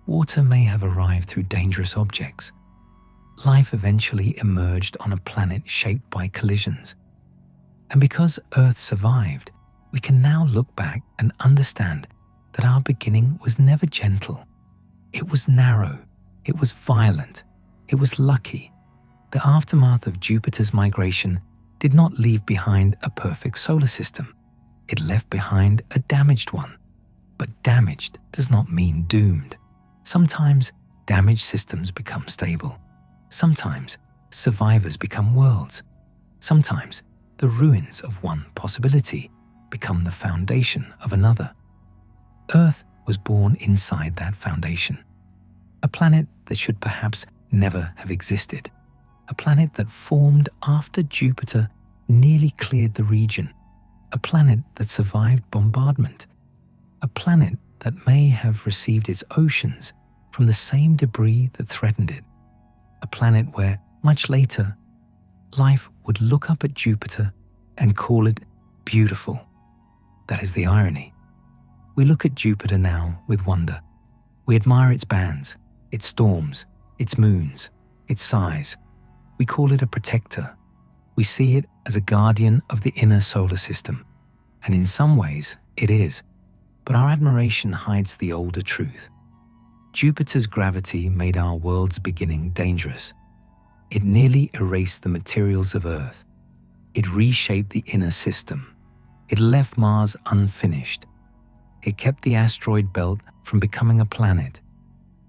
Water may have arrived through dangerous objects. Life eventually emerged on a planet shaped by collisions. And because Earth survived, we can now look back and understand that our beginning was never gentle. It was narrow, it was violent, it was lucky. The aftermath of Jupiter's migration did not leave behind a perfect solar system. It left behind a damaged one. But damaged does not mean doomed. Sometimes damaged systems become stable. Sometimes survivors become worlds. Sometimes the ruins of one possibility become the foundation of another. Earth was born inside that foundation. A planet that should perhaps never have existed. A planet that formed after Jupiter nearly cleared the region. A planet that survived bombardment. A planet that may have received its oceans from the same debris that threatened it. A planet where, much later, life would look up at Jupiter and call it beautiful. That is the irony. We look at Jupiter now with wonder. We admire its bands, its storms, its moons, its size. We call it a protector. We see it as a guardian of the inner solar system. And in some ways, it is. But our admiration hides the older truth. Jupiter's gravity made our world's beginning dangerous. It nearly erased the materials of Earth. It reshaped the inner system. It left Mars unfinished. It kept the asteroid belt from becoming a planet.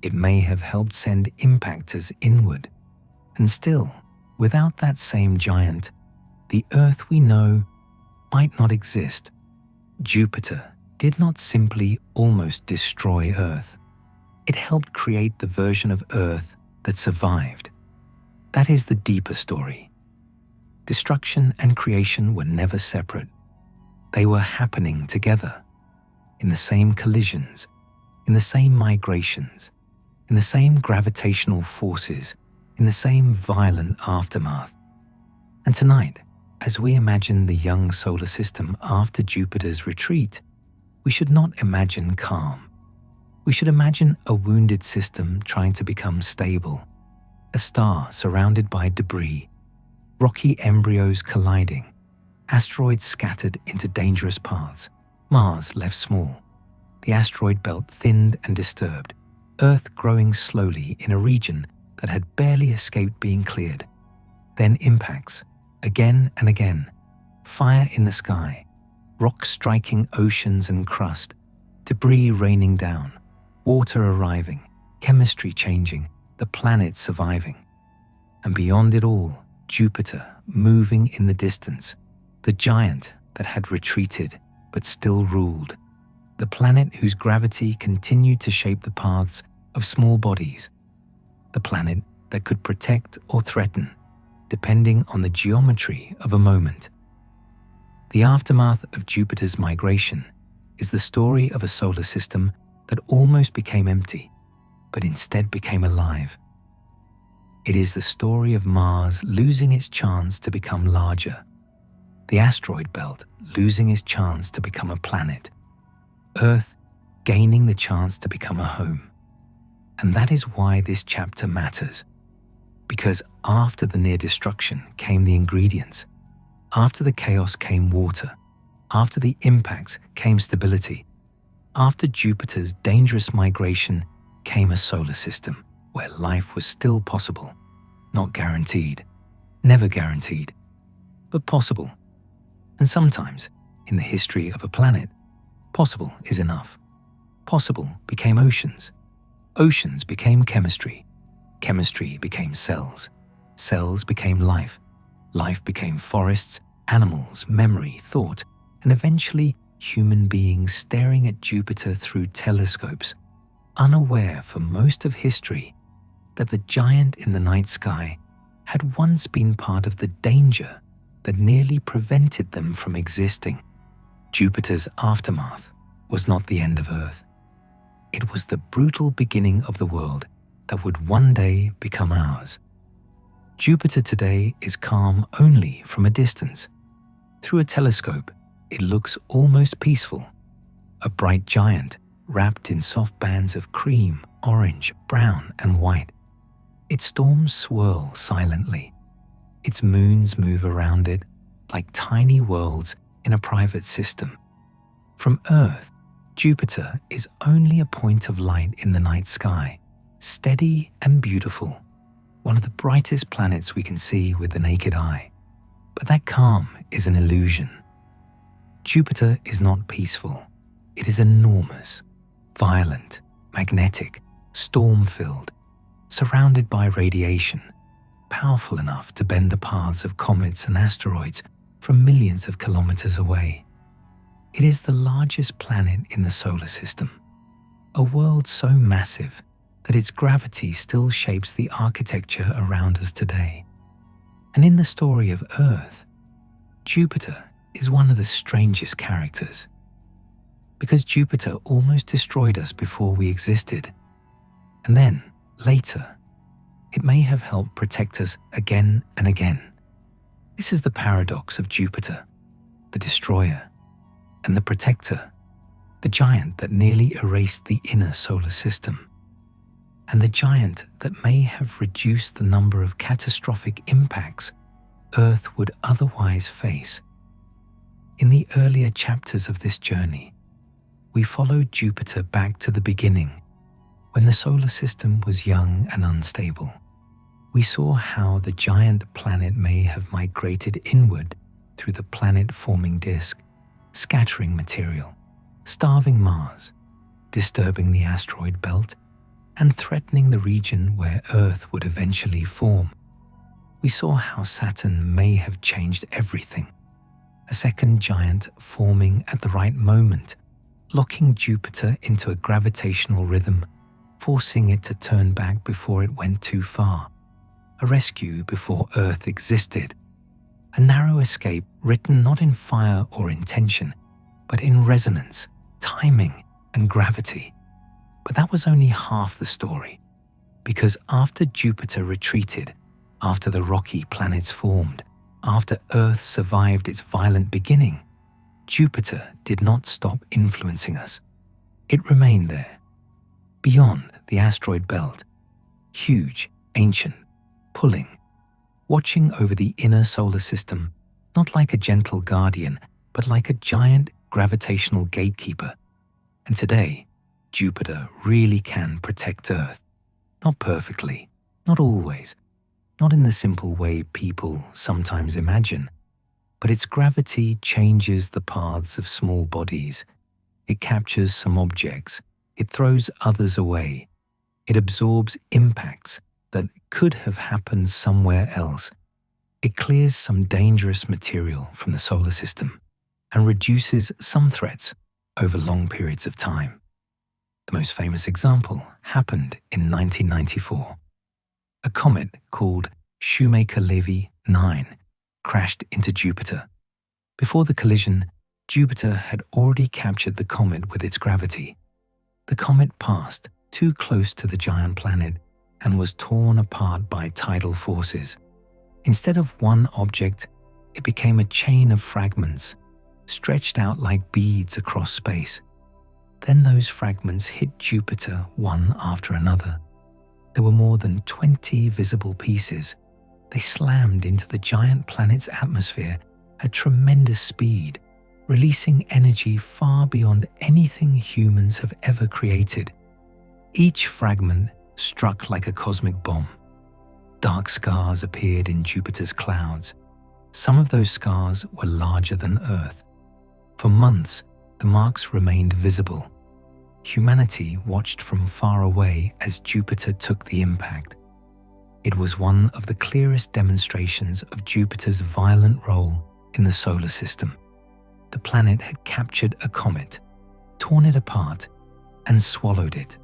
It may have helped send impactors inward. And still, without that same giant, the Earth we know might not exist. Jupiter did not simply almost destroy Earth. It helped create the version of Earth that survived. That is the deeper story. Destruction and creation were never separate. They were happening together, in the same collisions, in the same migrations, in the same gravitational forces, in the same violent aftermath. And tonight, as we imagine the young solar system after Jupiter's retreat, we should not imagine calm. We should imagine a wounded system trying to become stable, a star surrounded by debris, rocky embryos colliding, asteroids scattered into dangerous paths, Mars left small, the asteroid belt thinned and disturbed, Earth growing slowly in a region that had barely escaped being cleared. Then impacts, again and again. Fire in the sky, rocks striking oceans and crust, debris raining down, water arriving, chemistry changing, the planet surviving. And beyond it all, Jupiter moving in the distance, the giant that had retreated but still ruled, the planet whose gravity continued to shape the paths of small bodies, the planet that could protect or threaten, depending on the geometry of a moment. The aftermath of Jupiter's migration is the story of a solar system that almost became empty, but instead became alive. It is the story of Mars losing its chance to become larger, the asteroid belt losing its chance to become a planet, Earth gaining the chance to become a home. And that is why this chapter matters. Because after the near destruction came the ingredients, after the chaos came water, after the impacts came stability, after Jupiter's dangerous migration came a solar system where life was still possible, not guaranteed, never guaranteed, but possible. And sometimes, in the history of a planet, possible is enough. Possible became oceans. Oceans became chemistry. Chemistry became cells. Cells became life. Life became forests, animals, memory, thought, and eventually human beings staring at Jupiter through telescopes, unaware for most of history that the giant in the night sky had once been part of the danger that nearly prevented them from existing. Jupiter's aftermath was not the end of Earth. It was the brutal beginning of the world that would one day become ours. Jupiter today is calm only from a distance. Through a telescope, it looks almost peaceful. A bright giant wrapped in soft bands of cream, orange, brown, and white. Its storms swirl silently. Its moons move around it like tiny worlds in a private system. From Earth, Jupiter is only a point of light in the night sky, steady and beautiful, one of the brightest planets we can see with the naked eye. But that calm is an illusion. Jupiter is not peaceful. It is enormous, violent, magnetic, storm-filled, surrounded by radiation, powerful enough to bend the paths of comets and asteroids from millions of kilometers away. It is the largest planet in the solar system, a world so massive that its gravity still shapes the architecture around us today. And in the story of Earth, Jupiter is one of the strangest characters. Because Jupiter almost destroyed us before we existed, and then, later, it may have helped protect us again and again. This is the paradox of Jupiter, the destroyer, and the protector, the giant that nearly erased the inner solar system, and the giant that may have reduced the number of catastrophic impacts Earth would otherwise face. In the earlier chapters of this journey, we followed Jupiter back to the beginning, when the solar system was young and unstable. We saw how the giant planet may have migrated inward through the planet-forming disk, scattering material, starving Mars, disturbing the asteroid belt, and threatening the region where Earth would eventually form. We saw how Saturn may have changed everything, a second giant forming at the right moment, locking Jupiter into a gravitational rhythm, forcing it to turn back before it went too far, a rescue before Earth existed, a narrow escape written not in fire or intention, but in resonance, timing, and gravity. But that was only half the story, because after Jupiter retreated, after the rocky planets formed, after Earth survived its violent beginning, Jupiter did not stop influencing us. It remained there, beyond the asteroid belt, huge, ancient, pulling, watching over the inner solar system, not like a gentle guardian, but like a giant gravitational gatekeeper. And today, Jupiter really can protect Earth. Not perfectly, not always, not in the simple way people sometimes imagine, but its gravity changes the paths of small bodies. It captures some objects, it throws others away, it absorbs impacts that could have happened somewhere else. It clears some dangerous material from the solar system and reduces some threats over long periods of time. The most famous example happened in 1994. A comet called Shoemaker-Levy 9 crashed into Jupiter. Before the collision, Jupiter had already captured the comet with its gravity. The comet passed too close to the giant planet and was torn apart by tidal forces. Instead of one object, it became a chain of fragments, stretched out like beads across space. Then those fragments hit Jupiter one after another. There were more than 20 visible pieces. They slammed into the giant planet's atmosphere at tremendous speed, releasing energy far beyond anything humans have ever created. Each fragment struck like a cosmic bomb. Dark scars appeared in Jupiter's clouds. Some of those scars were larger than Earth. For months, the marks remained visible. Humanity watched from far away as Jupiter took the impact. It was one of the clearest demonstrations of Jupiter's violent role in the solar system. The planet had captured a comet, torn it apart, and swallowed it.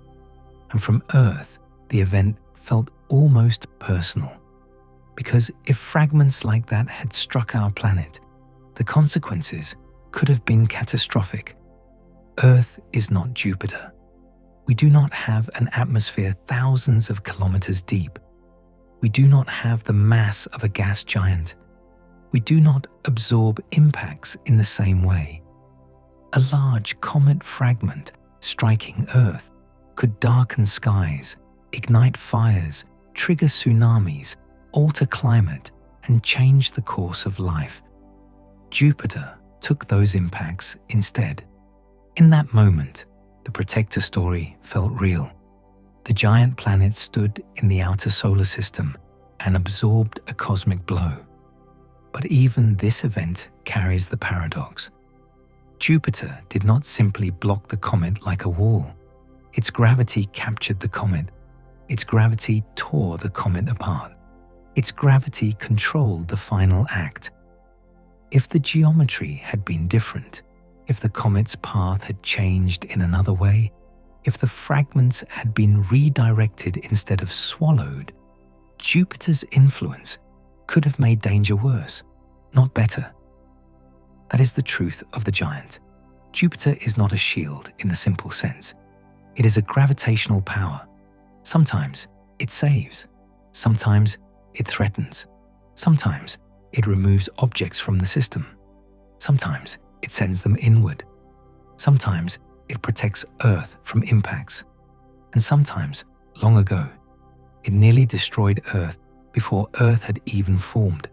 And from Earth, the event felt almost personal. Because if fragments like that had struck our planet, the consequences could have been catastrophic. Earth is not Jupiter. We do not have an atmosphere thousands of kilometers deep. We do not have the mass of a gas giant. We do not absorb impacts in the same way. A large comet fragment striking Earth could darken skies, ignite fires, trigger tsunamis, alter climate, and change the course of life. Jupiter took those impacts instead. In that moment, the protector story felt real. The giant planet stood in the outer solar system and absorbed a cosmic blow. But even this event carries the paradox. Jupiter did not simply block the comet like a wall. Its gravity captured the comet. Its gravity tore the comet apart. Its gravity controlled the final act. If the geometry had been different, if the comet's path had changed in another way, if the fragments had been redirected instead of swallowed, Jupiter's influence could have made danger worse, not better. That is the truth of the giant. Jupiter is not a shield in the simple sense. It is a gravitational power. Sometimes it saves. Sometimes it threatens. Sometimes it removes objects from the system. Sometimes it sends them inward. Sometimes it protects Earth from impacts. And sometimes, long ago, it nearly destroyed Earth before Earth had even formed.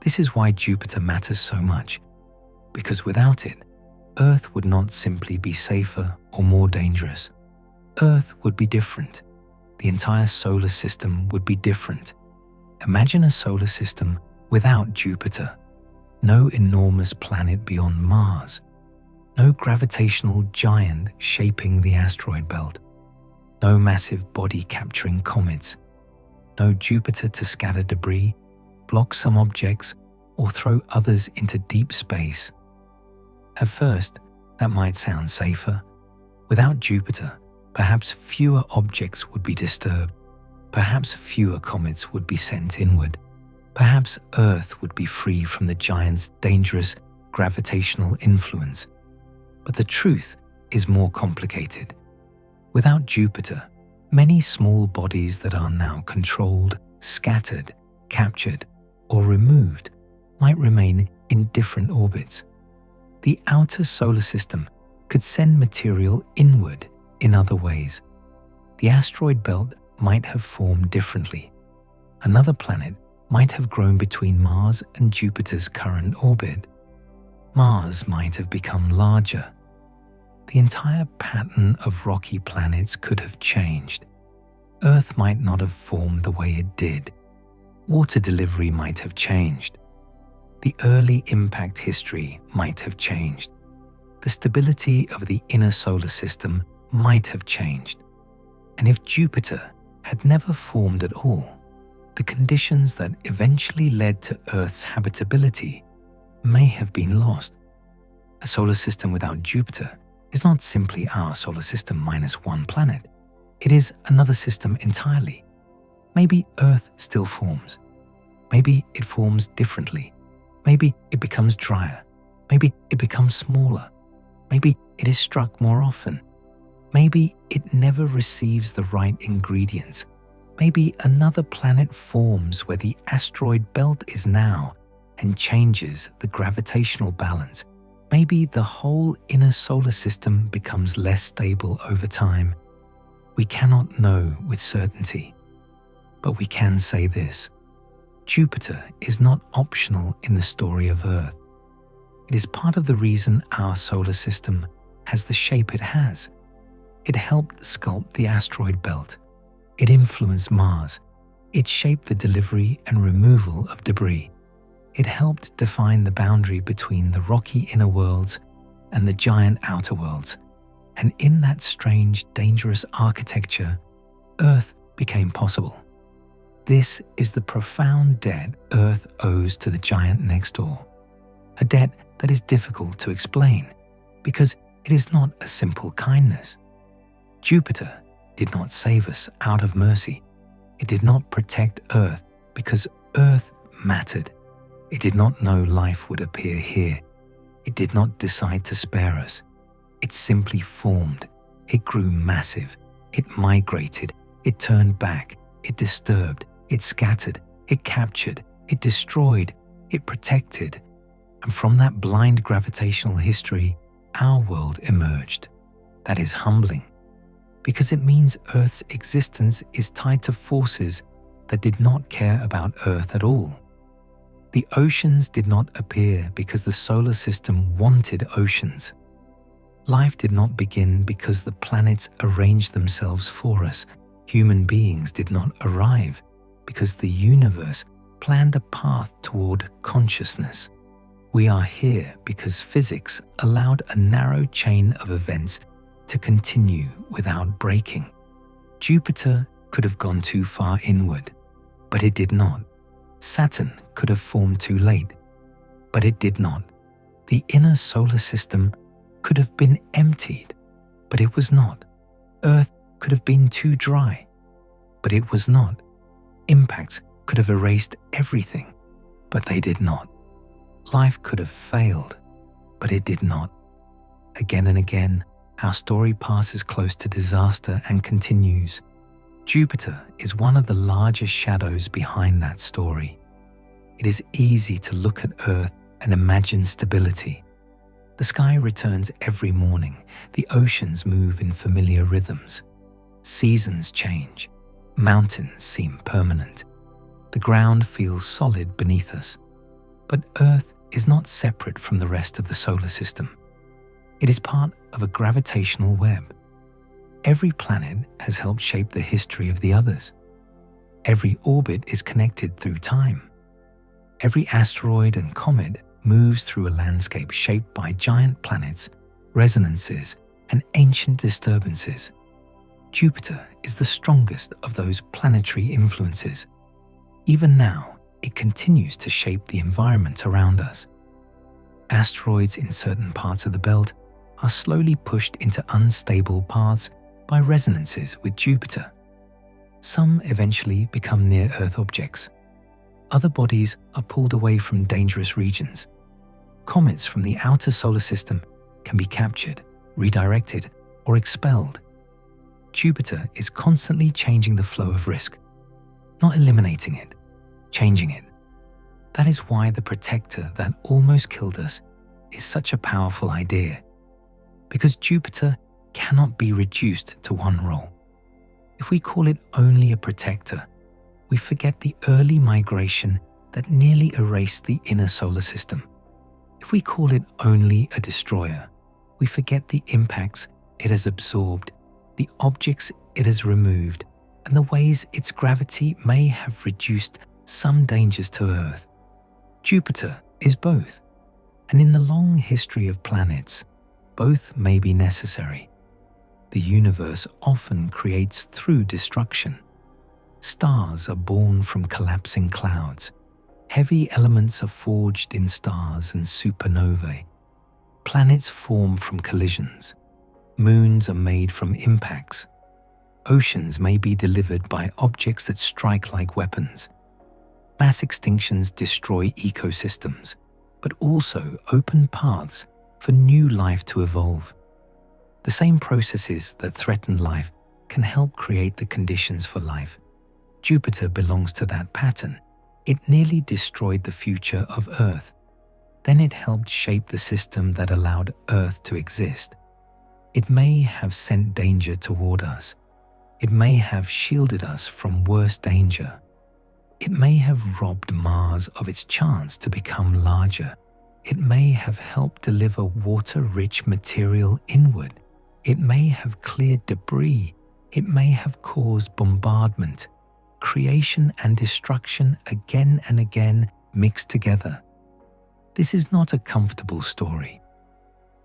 This is why Jupiter matters so much, because without it, Earth would not simply be safer or more dangerous. Earth would be different. The entire solar system would be different. Imagine a solar system without Jupiter. No enormous planet beyond Mars. No gravitational giant shaping the asteroid belt. No massive body capturing comets. No Jupiter to scatter debris, block some objects, or throw others into deep space. At first, that might sound safer. Without Jupiter, perhaps fewer objects would be disturbed. Perhaps fewer comets would be sent inward. Perhaps Earth would be free from the giant's dangerous gravitational influence. But the truth is more complicated. Without Jupiter, many small bodies that are now controlled, scattered, captured, or removed might remain in different orbits. The outer solar system could send material inward in other ways. The asteroid belt might have formed differently. Another planet might have grown between Mars and Jupiter's current orbit. Mars might have become larger. The entire pattern of rocky planets could have changed. Earth might not have formed the way it did. Water delivery might have changed. The early impact history might have changed. The stability of the inner solar system might have changed. And if Jupiter had never formed at all, the conditions that eventually led to Earth's habitability may have been lost. A solar system without Jupiter is not simply our solar system minus one planet. It is another system entirely. Maybe Earth still forms. Maybe it forms differently. Maybe it becomes drier. Maybe it becomes smaller. Maybe it is struck more often. Maybe it never receives the right ingredients. Maybe another planet forms where the asteroid belt is now and changes the gravitational balance. Maybe the whole inner solar system becomes less stable over time. We cannot know with certainty. But we can say this: Jupiter is not optional in the story of Earth. It is part of the reason our solar system has the shape it has. It helped sculpt the asteroid belt. It influenced Mars. It shaped the delivery and removal of debris. It helped define the boundary between the rocky inner worlds and the giant outer worlds. And in that strange, dangerous architecture, Earth became possible. This is the profound debt Earth owes to the giant next door. A debt that is difficult to explain because it is not a simple kindness. Jupiter did not save us out of mercy. It did not protect Earth because Earth mattered. It did not know life would appear here. It did not decide to spare us. It simply formed. It grew massive. It migrated. It turned back. It disturbed. It scattered. It captured. It destroyed. It protected. And from that blind gravitational history, our world emerged. That is humbling, because it means Earth's existence is tied to forces that did not care about Earth at all. The oceans did not appear because the solar system wanted oceans. Life did not begin because the planets arranged themselves for us. Human beings did not arrive because the universe planned a path toward consciousness. We are here because physics allowed a narrow chain of events to continue without breaking. Jupiter could have gone too far inward, but it did not. Saturn could have formed too late, but it did not. The inner solar system could have been emptied, but it was not. Earth could have been too dry, but it was not. Impacts could have erased everything, but they did not. Life could have failed, but it did not. Again and again, our story passes close to disaster and continues. Jupiter is one of the largest shadows behind that story. It is easy to look at Earth and imagine stability. The sky returns every morning. The oceans move in familiar rhythms. Seasons change. Mountains seem permanent. The ground feels solid beneath us. But Earth is not separate from the rest of the solar system. It is part of a gravitational web. Every planet has helped shape the history of the others. Every orbit is connected through time. Every asteroid and comet moves through a landscape shaped by giant planets, resonances, and ancient disturbances. Jupiter is the strongest of those planetary influences. Even now, it continues to shape the environment around us. Asteroids in certain parts of the belt are slowly pushed into unstable paths by resonances with Jupiter. Some eventually become near-Earth objects. Other bodies are pulled away from dangerous regions. Comets from the outer solar system can be captured, redirected, or expelled. Jupiter is constantly changing the flow of risk, not eliminating it, changing it. That is why the protector that almost killed us is such a powerful idea, because Jupiter cannot be reduced to one role. If we call it only a protector, we forget the early migration that nearly erased the inner solar system. If we call it only a destroyer, we forget the impacts it has absorbed, the objects it has removed, and the ways its gravity may have reduced some dangers to Earth. Jupiter is both, and in the long history of planets, both may be necessary. The universe often creates through destruction. Stars are born from collapsing clouds. Heavy elements are forged in stars and supernovae. Planets form from collisions. Moons are made from impacts. Oceans may be delivered by objects that strike like weapons. Mass extinctions destroy ecosystems, but also open paths for new life to evolve. The same processes that threaten life can help create the conditions for life. Jupiter belongs to that pattern. It nearly destroyed the future of Earth. Then it helped shape the system that allowed Earth to exist. It may have sent danger toward us. It may have shielded us from worse danger. It may have robbed Mars of its chance to become larger. It may have helped deliver water-rich material inward. It may have cleared debris. It may have caused bombardment. Creation and destruction again and again mixed together. This is not a comfortable story,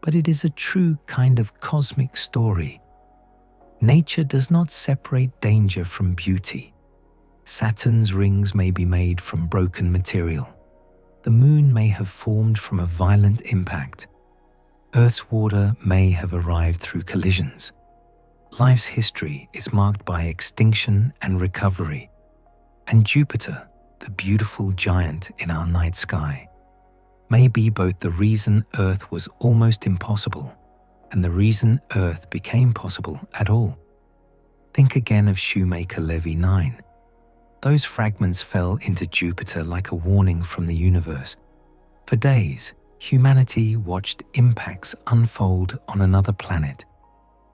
but it is a true kind of cosmic story. Nature does not separate danger from beauty. Saturn's rings may be made from broken material. The moon may have formed from a violent impact. Earth's water may have arrived through collisions. Life's history is marked by extinction and recovery. And Jupiter, the beautiful giant in our night sky, may be both the reason Earth was almost impossible and the reason Earth became possible at all. Think again of Shoemaker Levy 9. Those fragments fell into Jupiter like a warning from the universe. For days, humanity watched impacts unfold on another planet.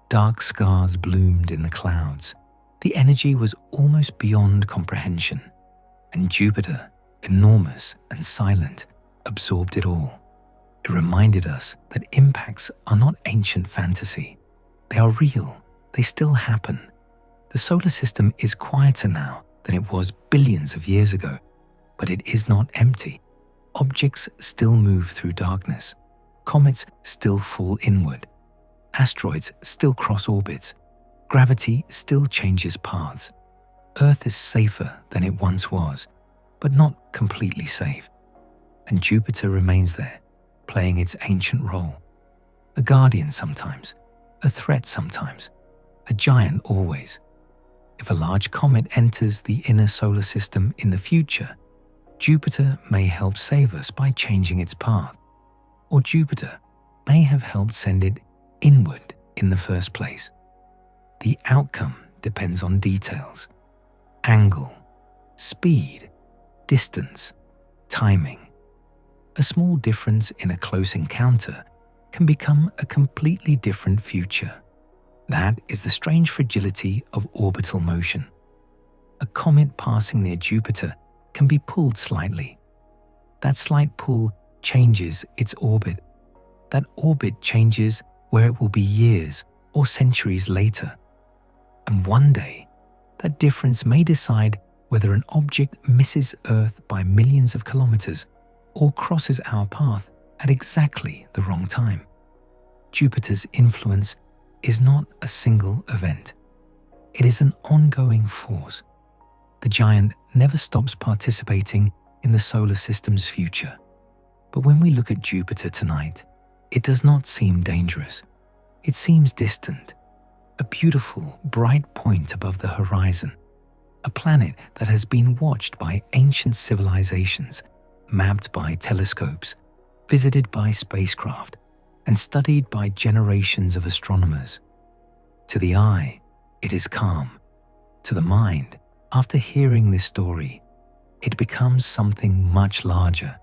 Dark scars bloomed in the clouds. The energy was almost beyond comprehension, and Jupiter, enormous and silent, absorbed it all. It reminded us that impacts are not ancient fantasy. They are real. They still happen. The solar system is quieter now than it was billions of years ago, but it is not empty. Objects still move through darkness. Comets still fall inward. Asteroids still cross orbits. Gravity still changes paths. Earth is safer than it once was, but not completely safe. And Jupiter remains there, playing its ancient role. A guardian sometimes, a threat sometimes, a giant always. If a large comet enters the inner solar system in the future, Jupiter may help save us by changing its path, or Jupiter may have helped send it inward in the first place. The outcome depends on details: angle, speed, distance, timing. A small difference in a close encounter can become a completely different future. That is the strange fragility of orbital motion. A comet passing near Jupiter can be pulled slightly. That slight pull changes its orbit. That orbit changes where it will be years or centuries later. And one day, that difference may decide whether an object misses Earth by millions of kilometers or crosses our path at exactly the wrong time. Jupiter's influence is not a single event. It is an ongoing force. The giant never stops participating in the solar system's future. But when we look at Jupiter tonight, it does not seem dangerous. It seems distant, a beautiful, bright point above the horizon, a planet that has been watched by ancient civilizations, mapped by telescopes, visited by spacecraft, and studied by generations of astronomers. To the eye, it is calm. To the mind, after hearing this story, it becomes something much larger.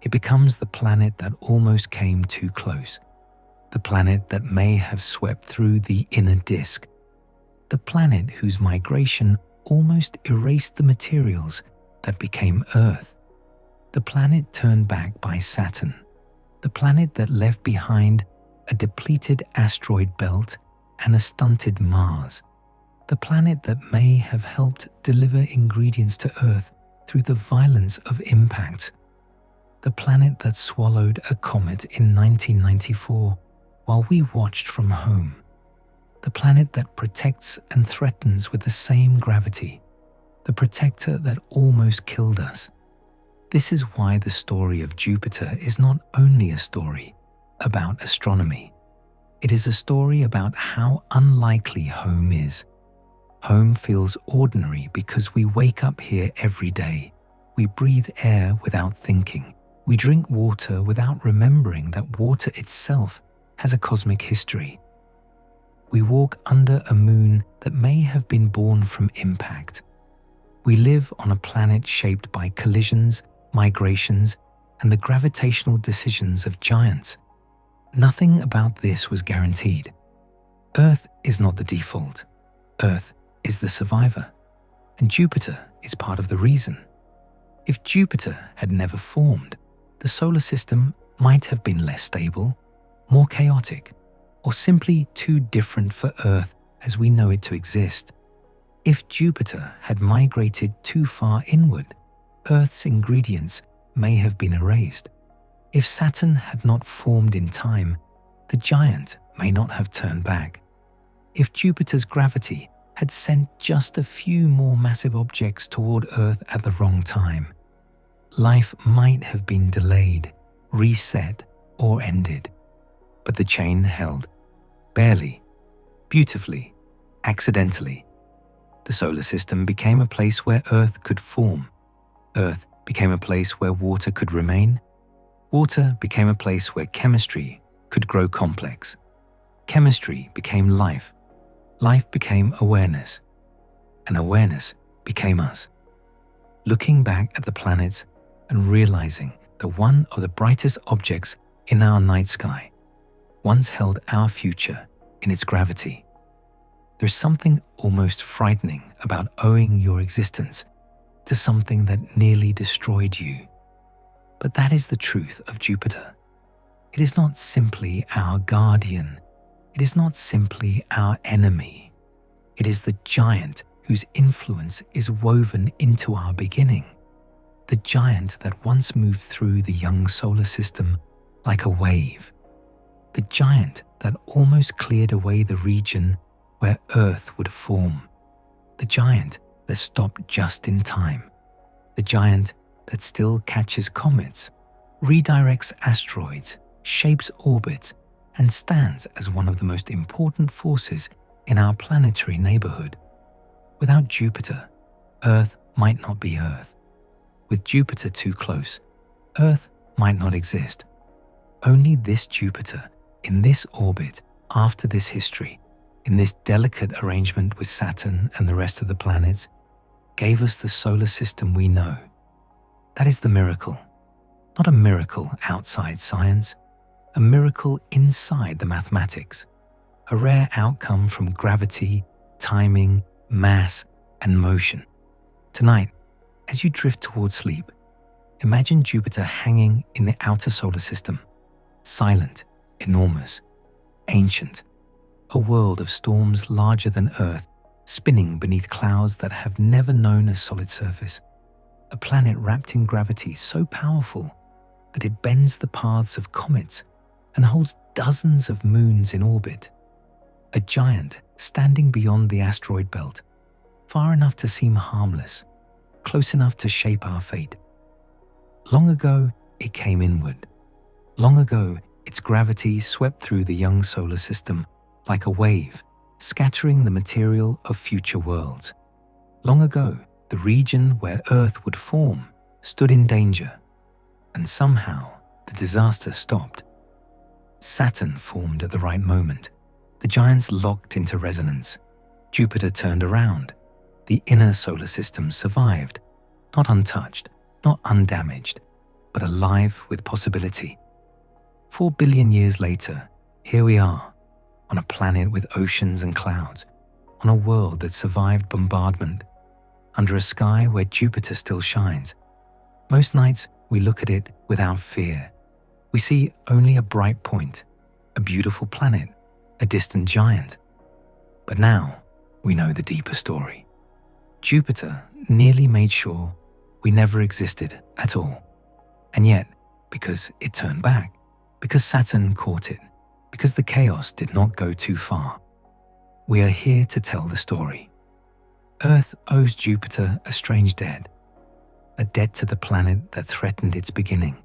It becomes the planet that almost came too close, the planet that may have swept through the inner disk, the planet whose migration almost erased the materials that became Earth, the planet turned back by Saturn, the planet that left behind a depleted asteroid belt and a stunted Mars, the planet that may have helped deliver ingredients to Earth through the violence of impact. The planet that swallowed a comet in 1994 while we watched from home. The planet that protects and threatens with the same gravity. The protector that almost killed us. This is why the story of Jupiter is not only a story about astronomy. It is a story about how unlikely home is. Home feels ordinary because we wake up here every day. We breathe air without thinking. We drink water without remembering that water itself has a cosmic history. We walk under a moon that may have been born from impact. We live on a planet shaped by collisions, migrations, and the gravitational decisions of giants. Nothing about this was guaranteed. Earth is not the default. Earth is the survivor, and Jupiter is part of the reason. If Jupiter had never formed, the solar system might have been less stable, more chaotic, or simply too different for Earth as we know it to exist. If Jupiter had migrated too far inward, Earth's ingredients may have been erased. If Saturn had not formed in time, the giant may not have turned back. If Jupiter's gravity had sent just a few more massive objects toward Earth at the wrong time, life might have been delayed, reset, or ended. But the chain held. Barely, beautifully, accidentally. The solar system became a place where Earth could form. Earth became a place where water could remain. Water became a place where chemistry could grow complex. Chemistry became life. Life became awareness. And awareness became us. Looking back at the planets and realizing that one of the brightest objects in our night sky once held our future in its gravity. There's something almost frightening about owing your existence to something that nearly destroyed you. But that is the truth of Jupiter. It is not simply our guardian. It is not simply our enemy. It is the giant whose influence is woven into our beginning. The giant that once moved through the young solar system like a wave. The giant that almost cleared away the region where Earth would form. The giant that stopped just in time. The giant that still catches comets, redirects asteroids, shapes orbits, and stands as one of the most important forces in our planetary neighborhood. Without Jupiter, Earth might not be Earth. With Jupiter too close, Earth might not exist. Only this Jupiter, in this orbit, after this history, in this delicate arrangement with Saturn and the rest of the planets, gave us the solar system we know. That is the miracle. Not a miracle outside science, a miracle inside the mathematics. A rare outcome from gravity, timing, mass, and motion. Tonight, as you drift towards sleep, imagine Jupiter hanging in the outer solar system, silent, enormous, ancient, a world of storms larger than Earth, spinning beneath clouds that have never known a solid surface. A planet wrapped in gravity so powerful that it bends the paths of comets and holds dozens of moons in orbit. A giant standing beyond the asteroid belt, far enough to seem harmless, close enough to shape our fate. Long ago, it came inward. Long ago, its gravity swept through the young solar system like a wave, scattering the material of future worlds. Long ago, the region where Earth would form stood in danger, and somehow the disaster stopped. Saturn formed at the right moment. The giants locked into resonance. Jupiter turned around. The inner solar system survived, not untouched, not undamaged, but alive with possibility. 4 billion years later, here we are, on a planet with oceans and clouds, on a world that survived bombardment, under a sky where Jupiter still shines. Most nights, we look at it without fear. We see only a bright point, a beautiful planet, a distant giant. But now, we know the deeper story. Jupiter nearly made sure we never existed at all. And yet, because it turned back, because Saturn caught it, because the chaos did not go too far, we are here to tell the story. Earth owes Jupiter a strange debt, a debt to the planet that threatened its beginning,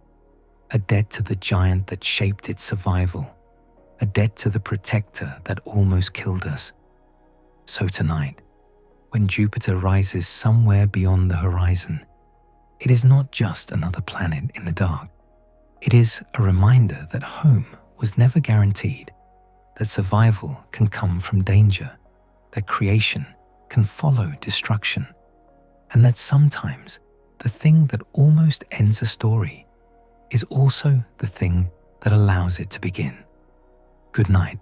a debt to the giant that shaped its survival, a debt to the protector that almost killed us. So tonight, when Jupiter rises somewhere beyond the horizon, it is not just another planet in the dark. It is a reminder that home was never guaranteed, that survival can come from danger, that creation can follow destruction, and that sometimes the thing that almost ends a story is also the thing that allows it to begin. Good night.